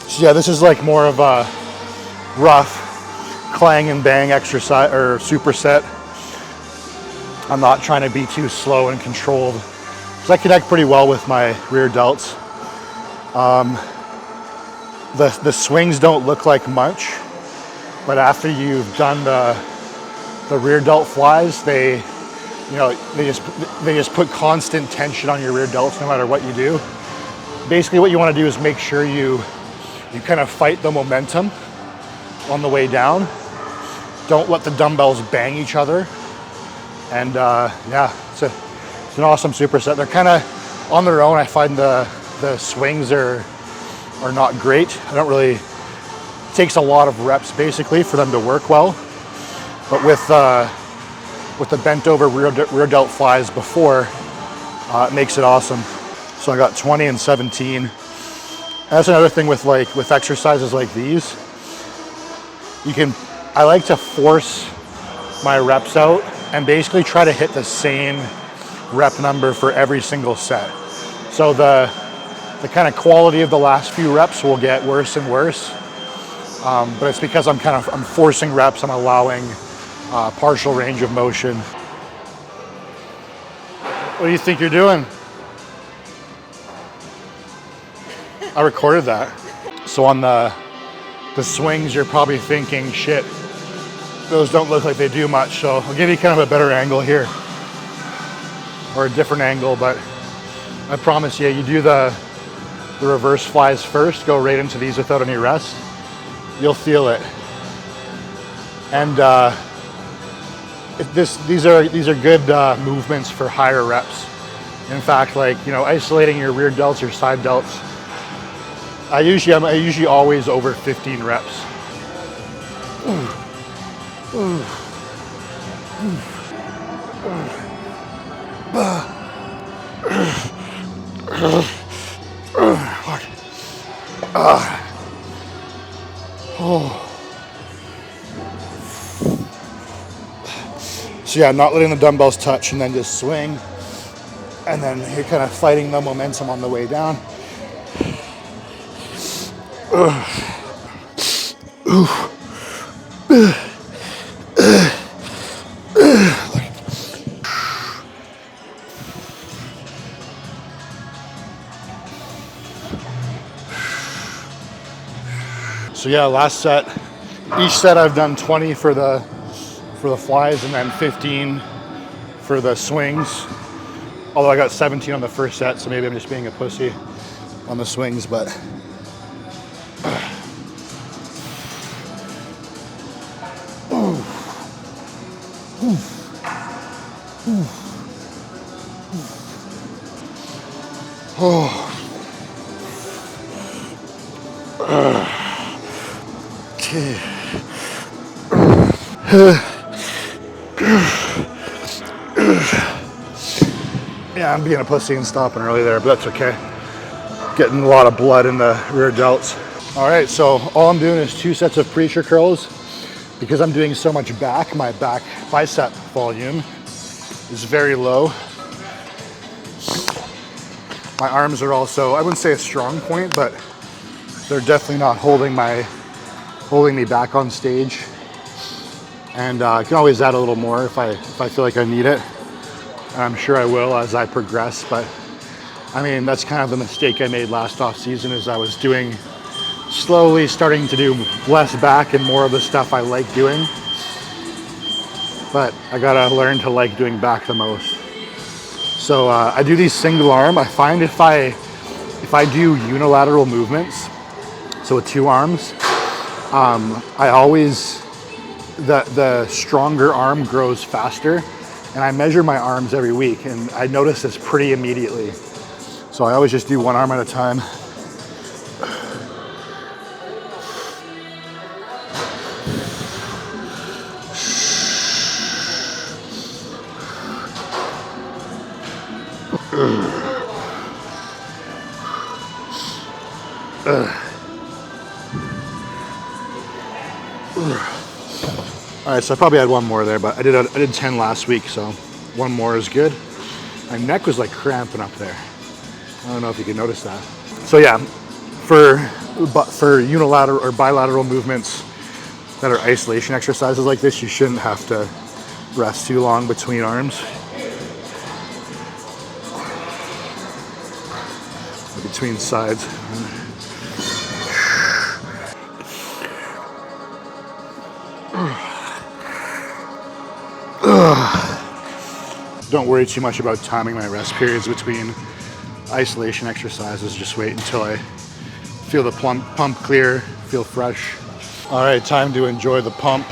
So yeah, this is like more of a rough clang and bang exercise or superset. I'm not trying to be too slow and controlled, because I connect pretty well with my rear delts. The swings don't look like much, but after you've done the rear delt flies, they just put constant tension on your rear delts no matter what you do. Basically what you want to do is make sure you kind of fight the momentum on the way down, Don't let the dumbbells bang each other. And yeah, it's an awesome superset. They're kind of on their own. I find the swings are not great. I don't really, it takes a lot of reps basically for them to work well. But with the bent over rear delt flies before, it makes it awesome. So I got 20 and 17. And that's another thing with exercises like these. I like to force my reps out and basically try to hit the same rep number for every single set. So the kind of quality of the last few reps will get worse and worse. But it's because I'm forcing reps, I'm allowing partial range of motion. What do you think you're doing? I recorded that. So on the swings, you're probably thinking, shit, those don't look like they do much. So I'll give you kind of a better angle here, or a different angle, but I promise you, you do the reverse flies first, go right into these without any rest, you'll feel it. And these are good movements for higher reps. In fact, isolating your rear delts, your side delts, I usually always over 15 reps. So yeah, not letting the dumbbells touch and then just swing. And then you're kind of fighting the momentum on the way down. So yeah, last set. Each set I've done 20 for the flies and then 15 for the swings. Although I got 17 on the first set, so maybe I'm just being a pussy on the swings, but yeah, I'm being a pussy and stopping early there, but that's okay. Getting a lot of blood in the rear delts. All right, so all I'm doing is 2 sets of preacher curls. Because I'm doing so much back, my back bicep volume is very low. My arms are also, I wouldn't say a strong point, but they're definitely not holding me back on stage. And I can always add a little more if I feel like I need it. And I'm sure I will as I progress, but I mean, that's kind of the mistake I made last off season, is I was slowly starting to do less back and more of the stuff I like doing. But I gotta learn to like doing back the most. So I do these single arm. I find if I do unilateral movements, so with 2 arms, I always, the stronger arm grows faster. And I measure my arms every week and I notice this pretty immediately. So I always just do 1 arm at a time. All right, so I probably had 1 more there, but I did 10 last week, so 1 more is good. My neck was like cramping up there. I don't know if you can notice that. So yeah, for unilateral or bilateral movements that are isolation exercises like this, you shouldn't have to rest too long between arms. Between sides. Don't worry too much about timing my rest periods between isolation exercises. Just wait until I feel the pump clear, feel fresh. All right, time to enjoy the pump.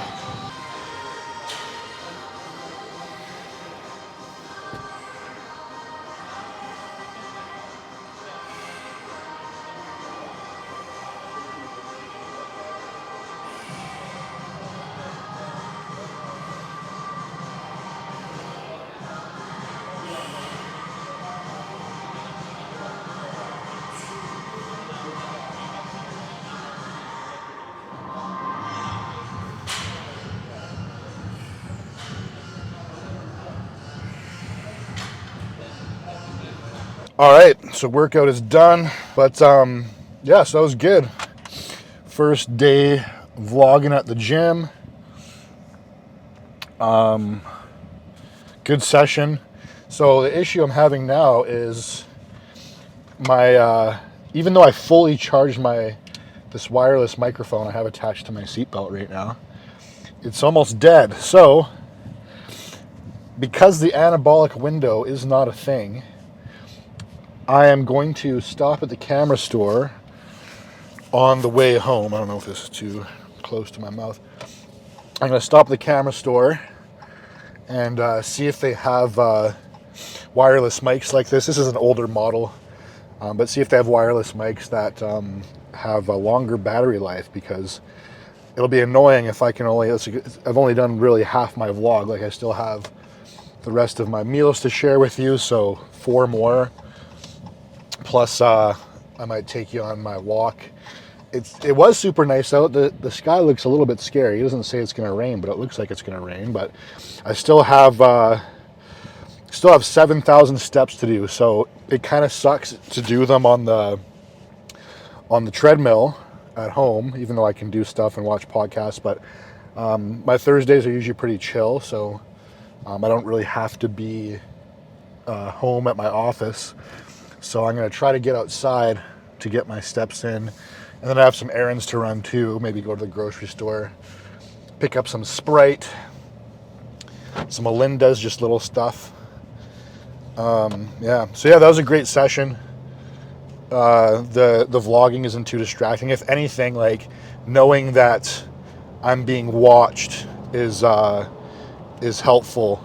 All right, so workout is done, but yeah, so that was good. First day vlogging at the gym. Good session. So the issue I'm having now is my even though I fully charged this wireless microphone I have attached to my seatbelt right now, it's almost dead. So because the anabolic window is not a thing, I am going to stop at the camera store on the way home. I don't know if this is too close to my mouth. I'm going to stop at the camera store and see if they have wireless mics like this. This is an older model, but see if they have wireless mics that have a longer battery life, because it'll be annoying if I can only, I've only done really half my vlog. Like, I still have the rest of my meals to share with you, so 4 more. Plus, I might take you on my walk. It was super nice out. The sky looks a little bit scary. It doesn't say it's going to rain, but it looks like it's going to rain. But I still have 7,000 steps to do, so it kind of sucks to do them on the treadmill at home, even though I can do stuff and watch podcasts. But my Thursdays are usually pretty chill, so I don't really have to be home at my office. So I'm going to try to get outside to get my steps in. And then I have some errands to run too. Maybe go to the grocery store, pick up some Sprite, some Olindas, just little stuff. Yeah. So yeah, that was a great session. The vlogging isn't too distracting. If anything, like, knowing that I'm being watched is helpful.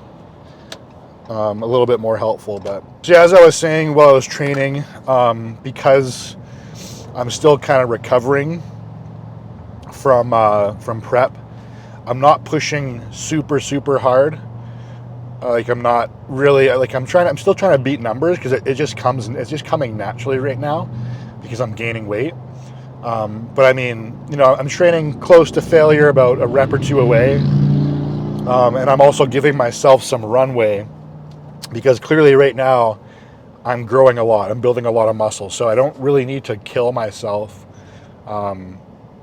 A little bit more helpful. But so yeah, as I was saying while I was training, because I'm still kind of recovering from prep, I'm not pushing super hard. Like, I'm not really, like, I'm still trying to beat numbers, because it's just coming naturally right now because I'm gaining weight. But I mean, I'm training close to failure, about a rep or two away. And I'm also giving myself some runway, because clearly right now I'm growing a lot. I'm building a lot of muscle. So I don't really need to kill myself,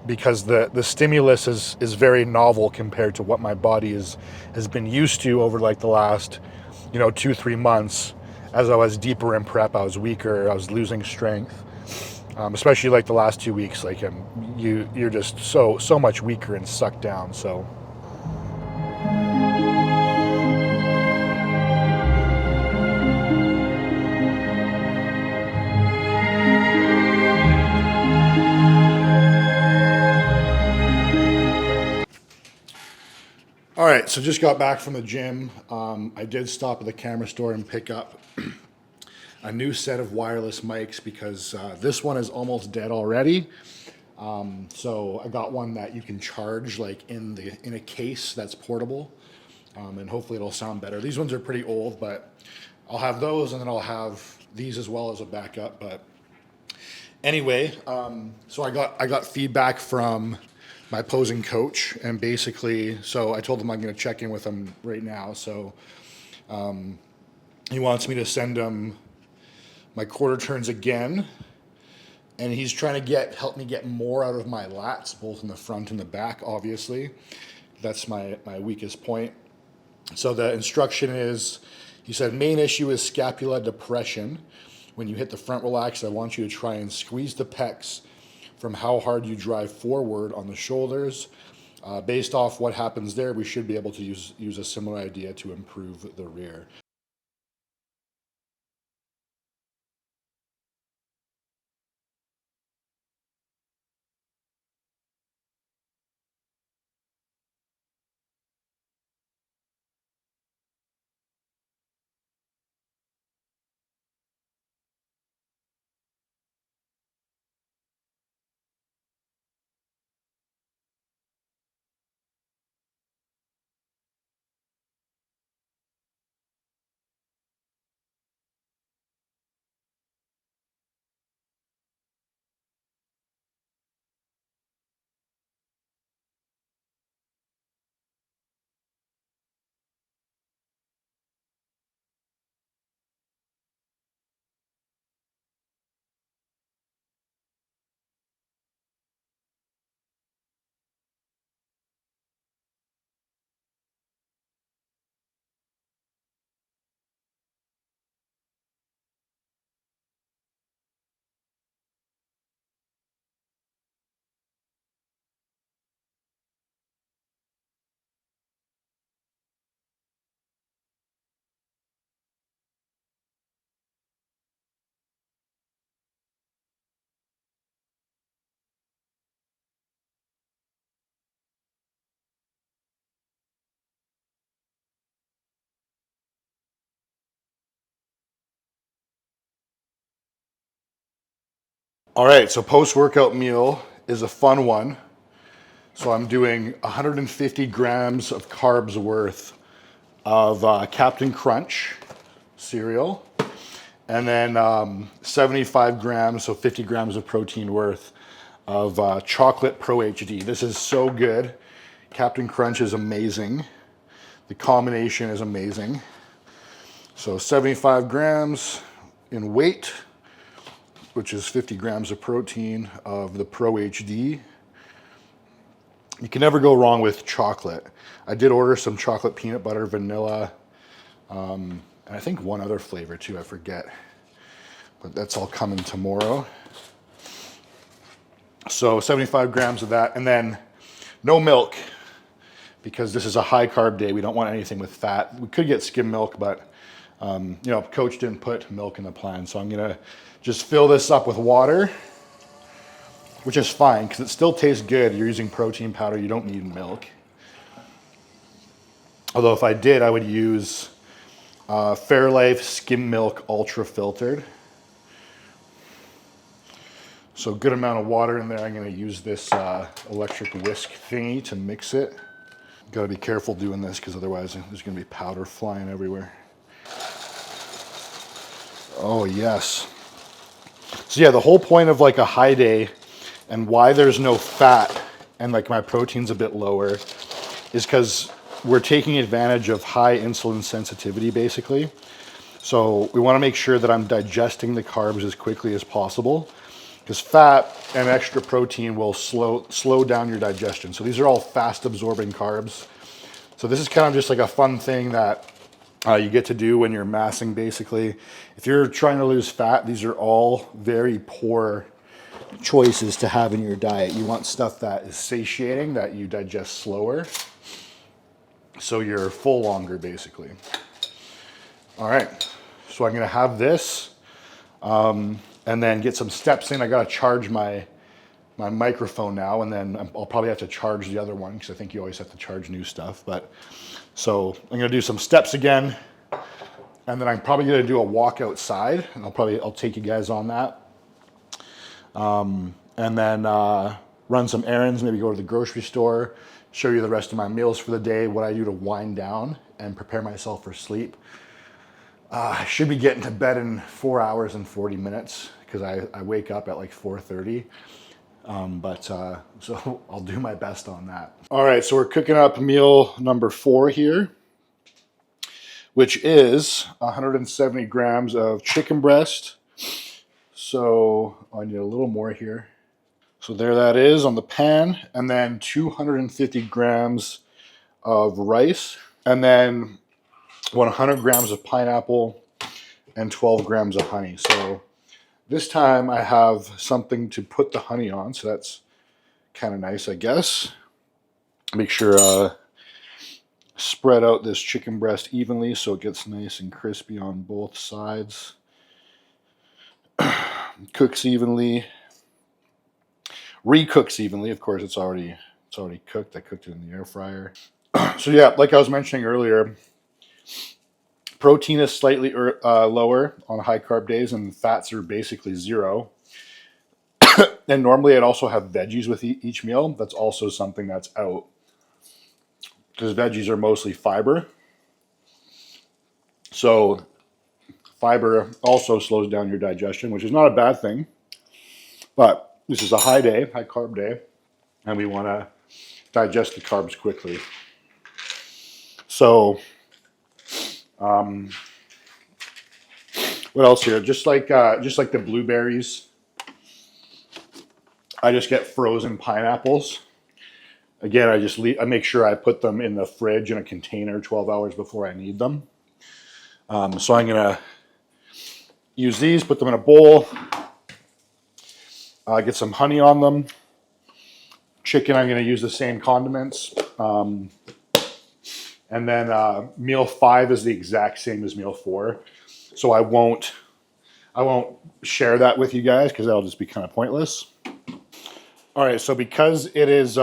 because the stimulus is very novel compared to what my body has been used to over, like, the last 2-3 months. As I was deeper in prep, I was weaker, I was losing strength, especially like the last 2 weeks. Like, you're just so much weaker and sucked down. So all right, so just got back from the gym. I did stop at the camera store and pick up a new set of wireless mics, because this one is almost dead already. So I got one that you can charge, like, in a case that's portable, and hopefully it'll sound better. These ones are pretty old, but I'll have those, and then I'll have these as well as a backup. But anyway, so I got feedback from my posing coach, and basically, so I told him I'm going to check in with him right now. So he wants me to send him my quarter turns again, and he's trying to help me get more out of my lats, both in the front and the back. Obviously, that's my weakest point. So the instruction is, he said, main issue is scapula depression. When you hit the front relax, I want you to try and squeeze the pecs from how hard you drive forward on the shoulders. Based off what happens there, we should be able to use a similar idea to improve the rear. All right, so post-workout meal is a fun one. So I'm doing 150 grams of carbs worth of Captain Crunch cereal, and then 75 grams, so 50 grams of protein worth of chocolate Pro HD. This is so good. Captain Crunch is amazing. The combination is amazing. So 75 grams in weight, which is 50 grams of protein of the Pro HD. You can never go wrong with chocolate. I did order some chocolate peanut butter, vanilla, and I think one other flavor too, I forget. But that's all coming tomorrow. So 75 grams of that, and then no milk, because this is a high carb day. We don't want anything with fat. We could get skim milk, but Coach didn't put milk in the plan. So I'm gonna just fill this up with water, which is fine because it still tastes good. You're using protein powder, you don't need milk. Although if I did, I would use Fairlife Skim Milk Ultra Filtered. So good amount of water in there. I'm gonna use this electric whisk thingy to mix it. Gotta be careful doing this because otherwise there's gonna be powder flying everywhere. Oh yes. So yeah, the whole point of like a high day and why there's no fat and like my protein's a bit lower is because we're taking advantage of high insulin sensitivity basically. So we want to make sure that I'm digesting the carbs as quickly as possible, because fat and extra protein will slow down your digestion. So these are all fast absorbing carbs. So this is kind of just like a fun thing that you get to do when you're massing basically. If you're trying to lose fat, these are all very poor choices to have in your diet. You want stuff that is satiating, that you digest slower, so you're full longer basically. All right, so I'm gonna have this and then get some steps in. I gotta charge my microphone now, and then I'll probably have to charge the other one because I think you always have to charge new stuff. But so I'm gonna do some steps again, and then I'm probably gonna do a walk outside, and I'll take you guys on that. And then run some errands, maybe go to the grocery store, show you the rest of my meals for the day, what I do to wind down and prepare myself for sleep. I should be getting to bed in 4 hours and 40 minutes because I wake up at like 4:30. So I'll do my best on that. All right, so we're cooking up meal number 4 here, which is 170 grams of chicken breast. So I need a little more here. So there that is on the pan, and then 250 grams of rice, and then 100 grams of pineapple and 12 grams of honey. So this time I have something to put the honey on, so that's kind of nice, I guess. Make sure spread out this chicken breast evenly so it gets nice and crispy on both sides. Cooks evenly. Recooks evenly. Of course, it's already cooked. I cooked it in the air fryer. So yeah, like I was mentioning earlier, protein is slightly lower on high carb days, and fats are basically zero. And normally I'd also have veggies with each meal. That's also something that's out, because veggies are mostly fiber. So fiber also slows down your digestion, which is not a bad thing. But this is a high carb day, and we want to digest the carbs quickly. So what else here? Just like the blueberries, I just get frozen pineapples. Again, I make sure I put them in the fridge in a container 12 hours before I need them. So I'm gonna use these, put them in a bowl, get some honey on them. Chicken, I'm gonna use the same condiments. And then meal 5 is the exact same as meal 4. So I won't share that with you guys because that'll just be kind of pointless. All right, so because it is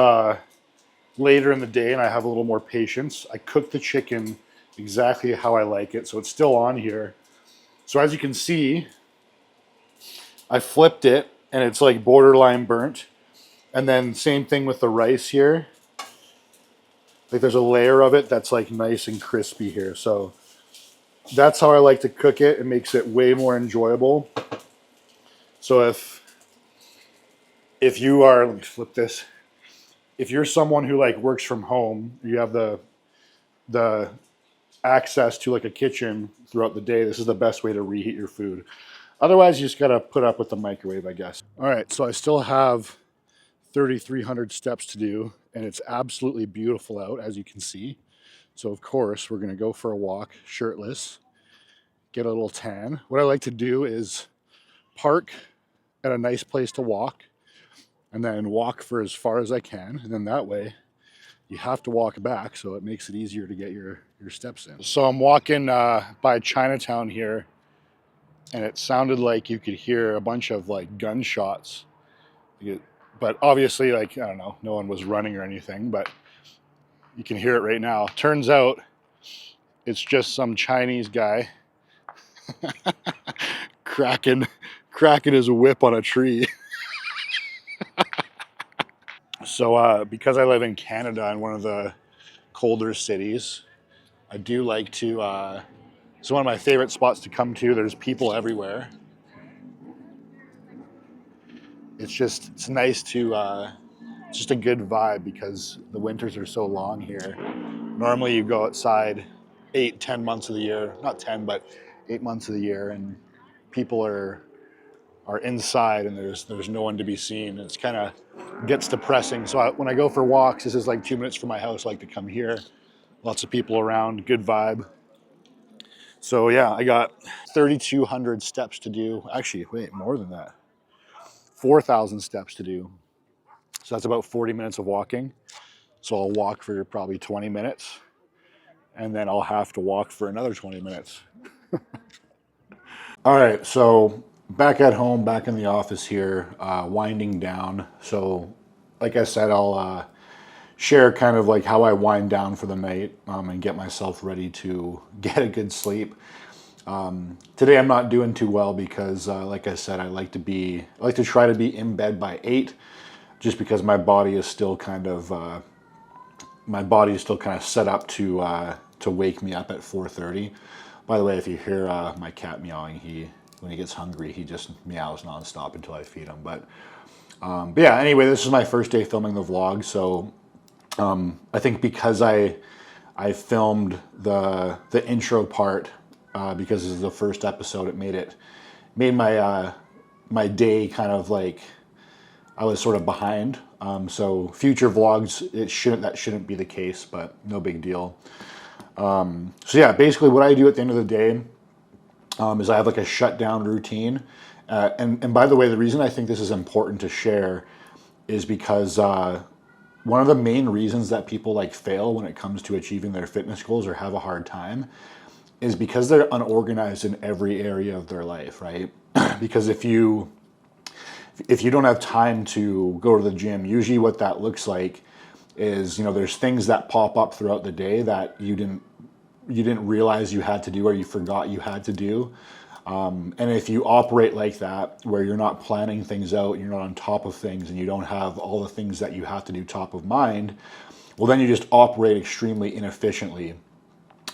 later in the day and I have a little more patience, I cook the chicken exactly how I like it. So it's still on here. So as you can see, I flipped it and it's like borderline burnt. And then same thing with the rice here. Like there's a layer of it that's like nice and crispy here. So that's how I like to cook it. It makes it way more enjoyable. So if you are, let me flip this. If you're someone who like works from home, you have the access to like a kitchen throughout the day, this is the best way to reheat your food. Otherwise, you just gotta put up with the microwave, I guess. All right, so I still have 3,300 steps to do, and it's absolutely beautiful out, as you can see. So of course, we're gonna go for a walk, shirtless, get a little tan. What I like to do is park at a nice place to walk, and then walk for as far as I can, and then that way you have to walk back, so it makes it easier to get your steps in. So I'm walking by Chinatown here, and it sounded like you could hear a bunch of like gunshots. But obviously, like, I don't know, no one was running or anything, but you can hear it right now. Turns out it's just some Chinese guy cracking his whip on a tree. So because I live in Canada in one of the colder cities, I do like to, it's one of my favorite spots to come to. There's people everywhere. It's nice to, it's just a good vibe because the winters are so long here. Normally you go outside 8-10 months of the year, not 10, but 8 months of the year, and people are inside and there's no one to be seen. It's kind of gets depressing. So when I go for walks, this is like 2 minutes from my house. I like to come here. Lots of people around, good vibe. So yeah, I got 3,200 steps to do. Actually, wait, more than that. 4,000 steps to do. So that's about 40 minutes of walking. So I'll walk for probably 20 minutes, and then I'll have to walk for another 20 minutes. All right, so back at home, back in the office here, winding down. So like I said, I'll share kind of like how I wind down for the night and get myself ready to get a good sleep. Today I'm not doing too well because, like I said, I like to try to be in bed by 8, just because my body is still kind of set up to wake me up at 4:30. By the way, if you hear my cat meowing, when he gets hungry, he just meows nonstop until I feed him. But yeah, anyway, this is my first day filming the vlog, so I think because I filmed the intro part because this is the first episode, it made my day kind of like I was sort of behind. So future vlogs, that shouldn't be the case, but no big deal. So yeah, basically what I do at the end of the day is I have like a shutdown routine. And by the way, the reason I think this is important to share is because one of the main reasons that people like fail when it comes to achieving their fitness goals or have a hard time is because they're unorganized in every area of their life, right? Because if you don't have time to go to the gym, usually what that looks like is, there's things that pop up throughout the day that you didn't realize you had to do or you forgot you had to do. And if you operate like that, where you're not planning things out, you're not on top of things, and you don't have all the things that you have to do top of mind, well, then you just operate extremely inefficiently.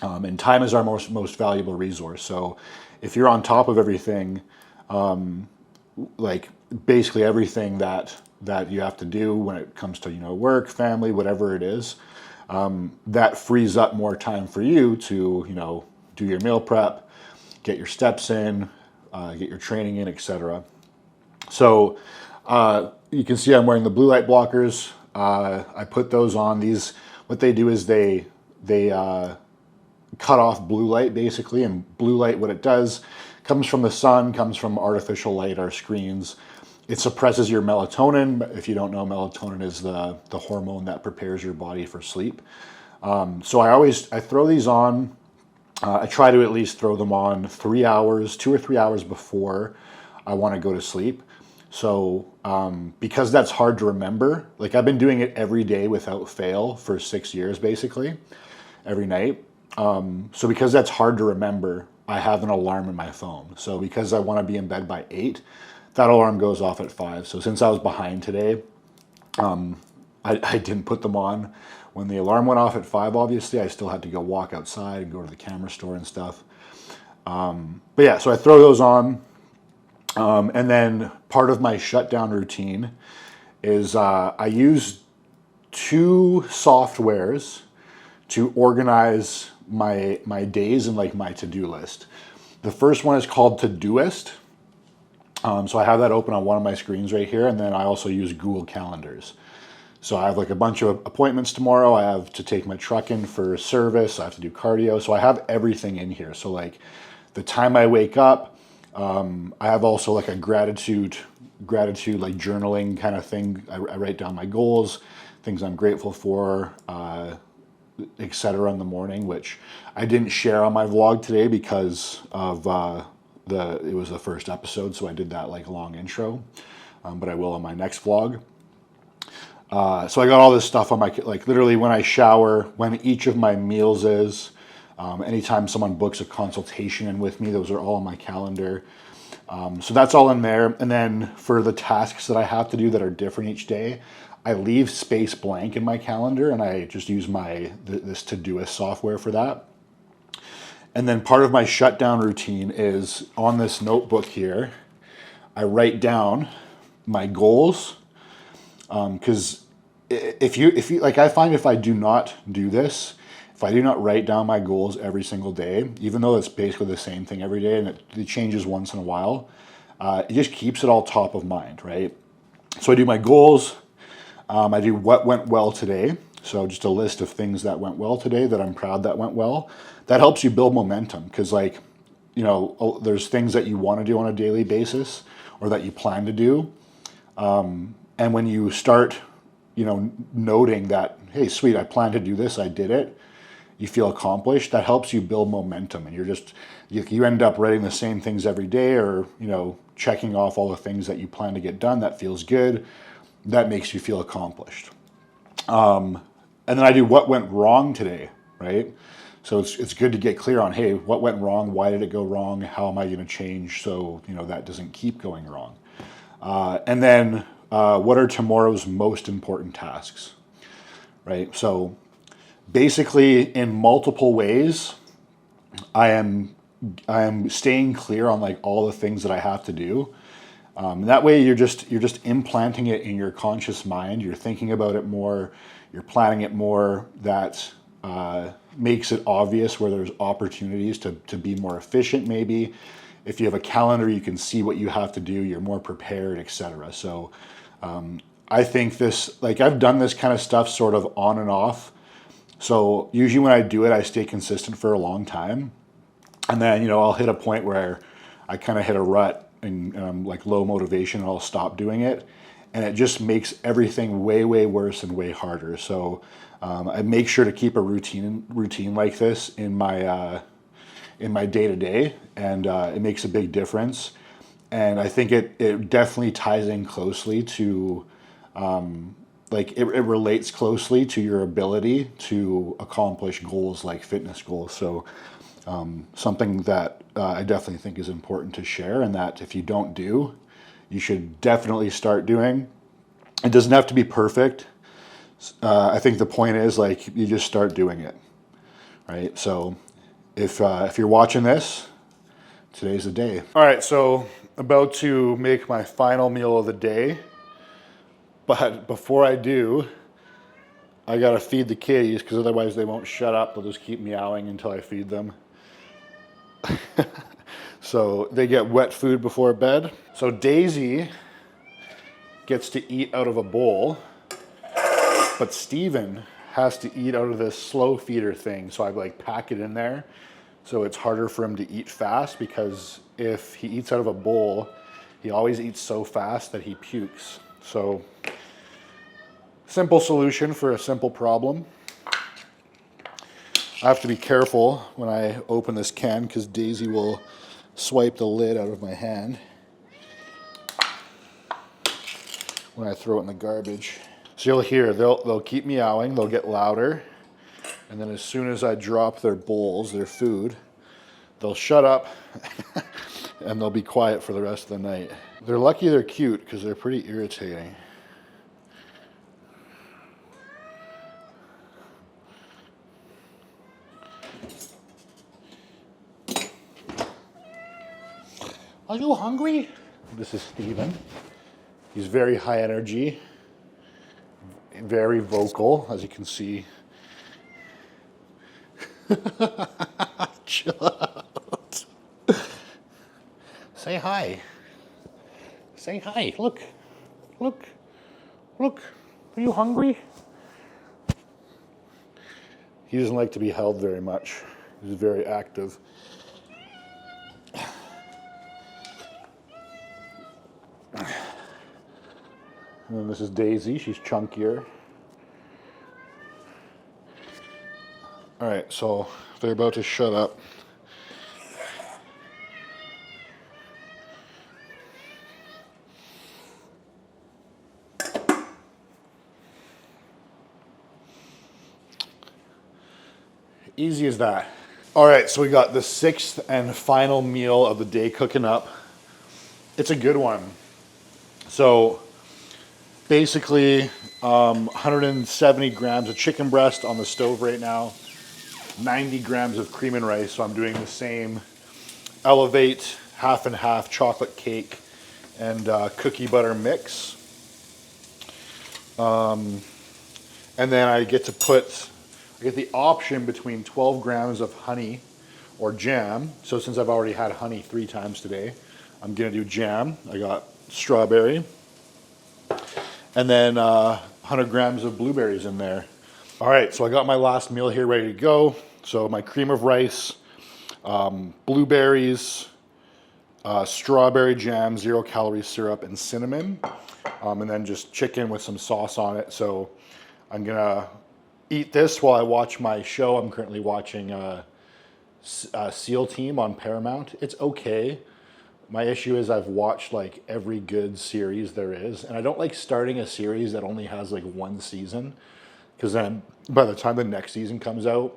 And time is our most valuable resource. So if you're on top of everything, like basically everything that you have to do when it comes to work, family, whatever it is, that frees up more time for you to do your meal prep, get your steps in, get your training in, etc. So you can see I'm wearing the blue light blockers. I put those on. These, what they do is they cut off blue light basically, and blue light, what it does, comes from the sun, comes from artificial light, our screens. It suppresses your melatonin. If you don't know, melatonin is the hormone that prepares your body for sleep. So I throw these on. I try to at least throw them on 2 or 3 hours before I want to go to sleep. So because that's hard to remember, like I've been doing it every day without fail for 6 years, basically, every night. So because that's hard to remember, I have an alarm in my phone. So because I want to be in bed by 8, that alarm goes off at 5. So since I was behind today, I didn't put them on when the alarm went off at 5. Obviously, I still had to go walk outside and go to the camera store and stuff. But yeah, so I throw those on. And then part of my shutdown routine is I use 2 softwares to organize my days and like my to-do list. The first one is called Todoist. So I have that open on one of my screens right here. And then I also use Google Calendars. So I have like a bunch of appointments tomorrow. I have to take my truck in for service. I have to do cardio. So I have everything in here. So like the time I wake up, I have also like a gratitude like journaling kind of thing. I write down my goals, things I'm grateful for, etc. in the morning, which I didn't share on my vlog today because of it was the first episode, so I did that like long intro, but I will on my next vlog. So I got all this stuff on my, like literally when I shower, when each of my meals is, anytime someone books a consultation in with me, those are all on my calendar. So that's all in there. And then for the tasks that I have to do that are different each day, I leave space blank in my calendar and I just use this Todoist software for that. And then part of my shutdown routine is on this notebook here, I write down my goals. Because if you like, I find if I do not do this, if I do not write down my goals every single day, even though it's basically the same thing every day and it changes once in a while, it just keeps it all top of mind, right? So I do my goals. I do what went well today. So just a list of things that went well today that I'm proud that went well. That helps you build momentum because like, you know, there's things that you want to do on a daily basis or that you plan to do. And when you start, you know, noting that, hey, sweet, I plan to do this, I did it, you feel accomplished, that helps you build momentum. And you end up writing the same things every day or, you know, checking off all the things that you plan to get done. That feels good. That makes you feel accomplished. And then I do what went wrong today, right? So it's good to get clear on, hey, what went wrong? Why did it go wrong? How am I going to change so, you know, that doesn't keep going wrong? And then what are tomorrow's most important tasks, right? So basically in multiple ways, I am staying clear on like all the things that I have to do. That way you're just implanting it in your conscious mind. You're thinking about it more, you're planning it more. That makes it obvious where there's opportunities to be more efficient maybe. If you have a calendar, you can see what you have to do, you're more prepared, etc. So I think this, like I've done this kind of stuff sort of on and off. So usually when I do it, I stay consistent for a long time. And then, you know, I'll hit a point where I kind of hit a rut and I'm like low motivation and I'll stop doing it. And it just makes everything way, way worse and way harder. So I make sure to keep a routine like this in my day-to-day, and it makes a big difference. And I think it definitely ties in closely to, like it relates closely to your ability to accomplish goals like fitness goals. So something that I definitely think is important to share, and that if you don't do, you should definitely start doing. It doesn't have to be perfect. I think the point is like you just start doing it, right? So if you're watching this, today's the day. All right, so about to make my final meal of the day, but before I do, I gotta feed the kitties because otherwise they won't shut up. They'll just keep meowing until I feed them. So they get wet food before bed. So Daisy gets to eat out of a bowl, but Steven has to eat out of this slow feeder thing. So I like pack it in there. So it's harder for him to eat fast, because if he eats out of a bowl, he always eats so fast that he pukes. So simple solution for a simple problem. I have to be careful when I open this can because Daisy will swipe the lid out of my hand when I throw it in the garbage. So you'll hear, they'll keep meowing, they'll get louder, and then as soon as I drop their bowls, their food, they'll shut up and they'll be quiet for the rest of the night. They're lucky they're cute because they're pretty irritating. Are you hungry? This is Steven. He's very high energy, very vocal, as you can see. Chill out. Say hi. Say hi. Look. Look. Look. Are you hungry? He doesn't like to be held very much. He's very active. And then this is Daisy. She's chunkier. All right, so they're about to shut up. Easy as that. All right, so we got the 6th and final meal of the day cooking up. It's a good one. So basically 170 grams of chicken breast on the stove right now, 90 grams of cream and rice. So I'm doing the same Elevate half and half chocolate cake and cookie butter mix. And then I get the option between 12 grams of honey or jam. So since I've already had honey 3 times today, I'm gonna do jam. I got strawberry. And then 100 grams of blueberries in there. All right, so I got my last meal here ready to go. So my cream of rice, blueberries, strawberry jam, 0-calorie syrup, and cinnamon. And then just chicken with some sauce on it. So I'm gonna eat this while I watch my show. I'm currently watching SEAL Team on Paramount. It's okay. My issue is I've watched like every good series there is, and I don't like starting a series that only has like 1 season, because then by the time the next season comes out,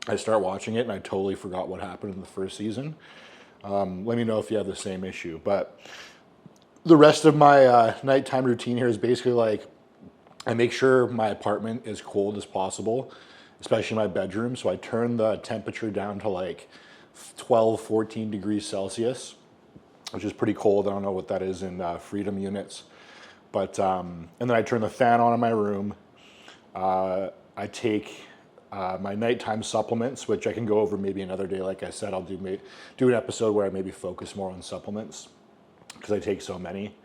I start watching it and I totally forgot what happened in the first season. Let me know if you have the same issue. But the rest of my nighttime routine here is basically like I make sure my apartment is cold as possible, especially my bedroom. So I turn the temperature down to like 12, 14 degrees Celsius, which is pretty cold. I don't know what that is in Freedom units. But, and then I turn the fan on in my room. I take my nighttime supplements, which I can go over maybe another day. Like I said, I'll do an episode where I maybe focus more on supplements because I take so many.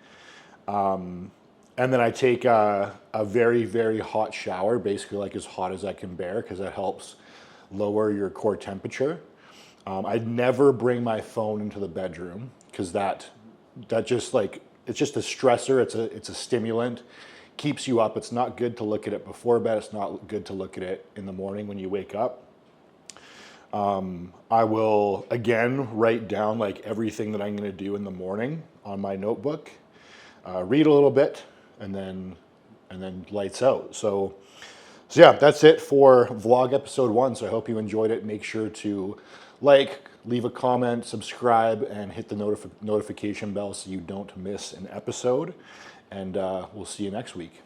And then I take a very, very hot shower, basically like as hot as I can bear, because that helps lower your core temperature. I'd never bring my phone into the bedroom because that just like, it's just a stressor. It's a stimulant, keeps you up. It's not good to look at it before bed. It's not good to look at it in the morning when you wake up. I will again write down like everything that I'm going to do in the morning on my notebook, read a little bit, and then lights out. So yeah, that's it for vlog episode 1. So I hope you enjoyed it. Make sure to like, leave a comment, subscribe, and hit the notification bell so you don't miss an episode. And we'll see you next week.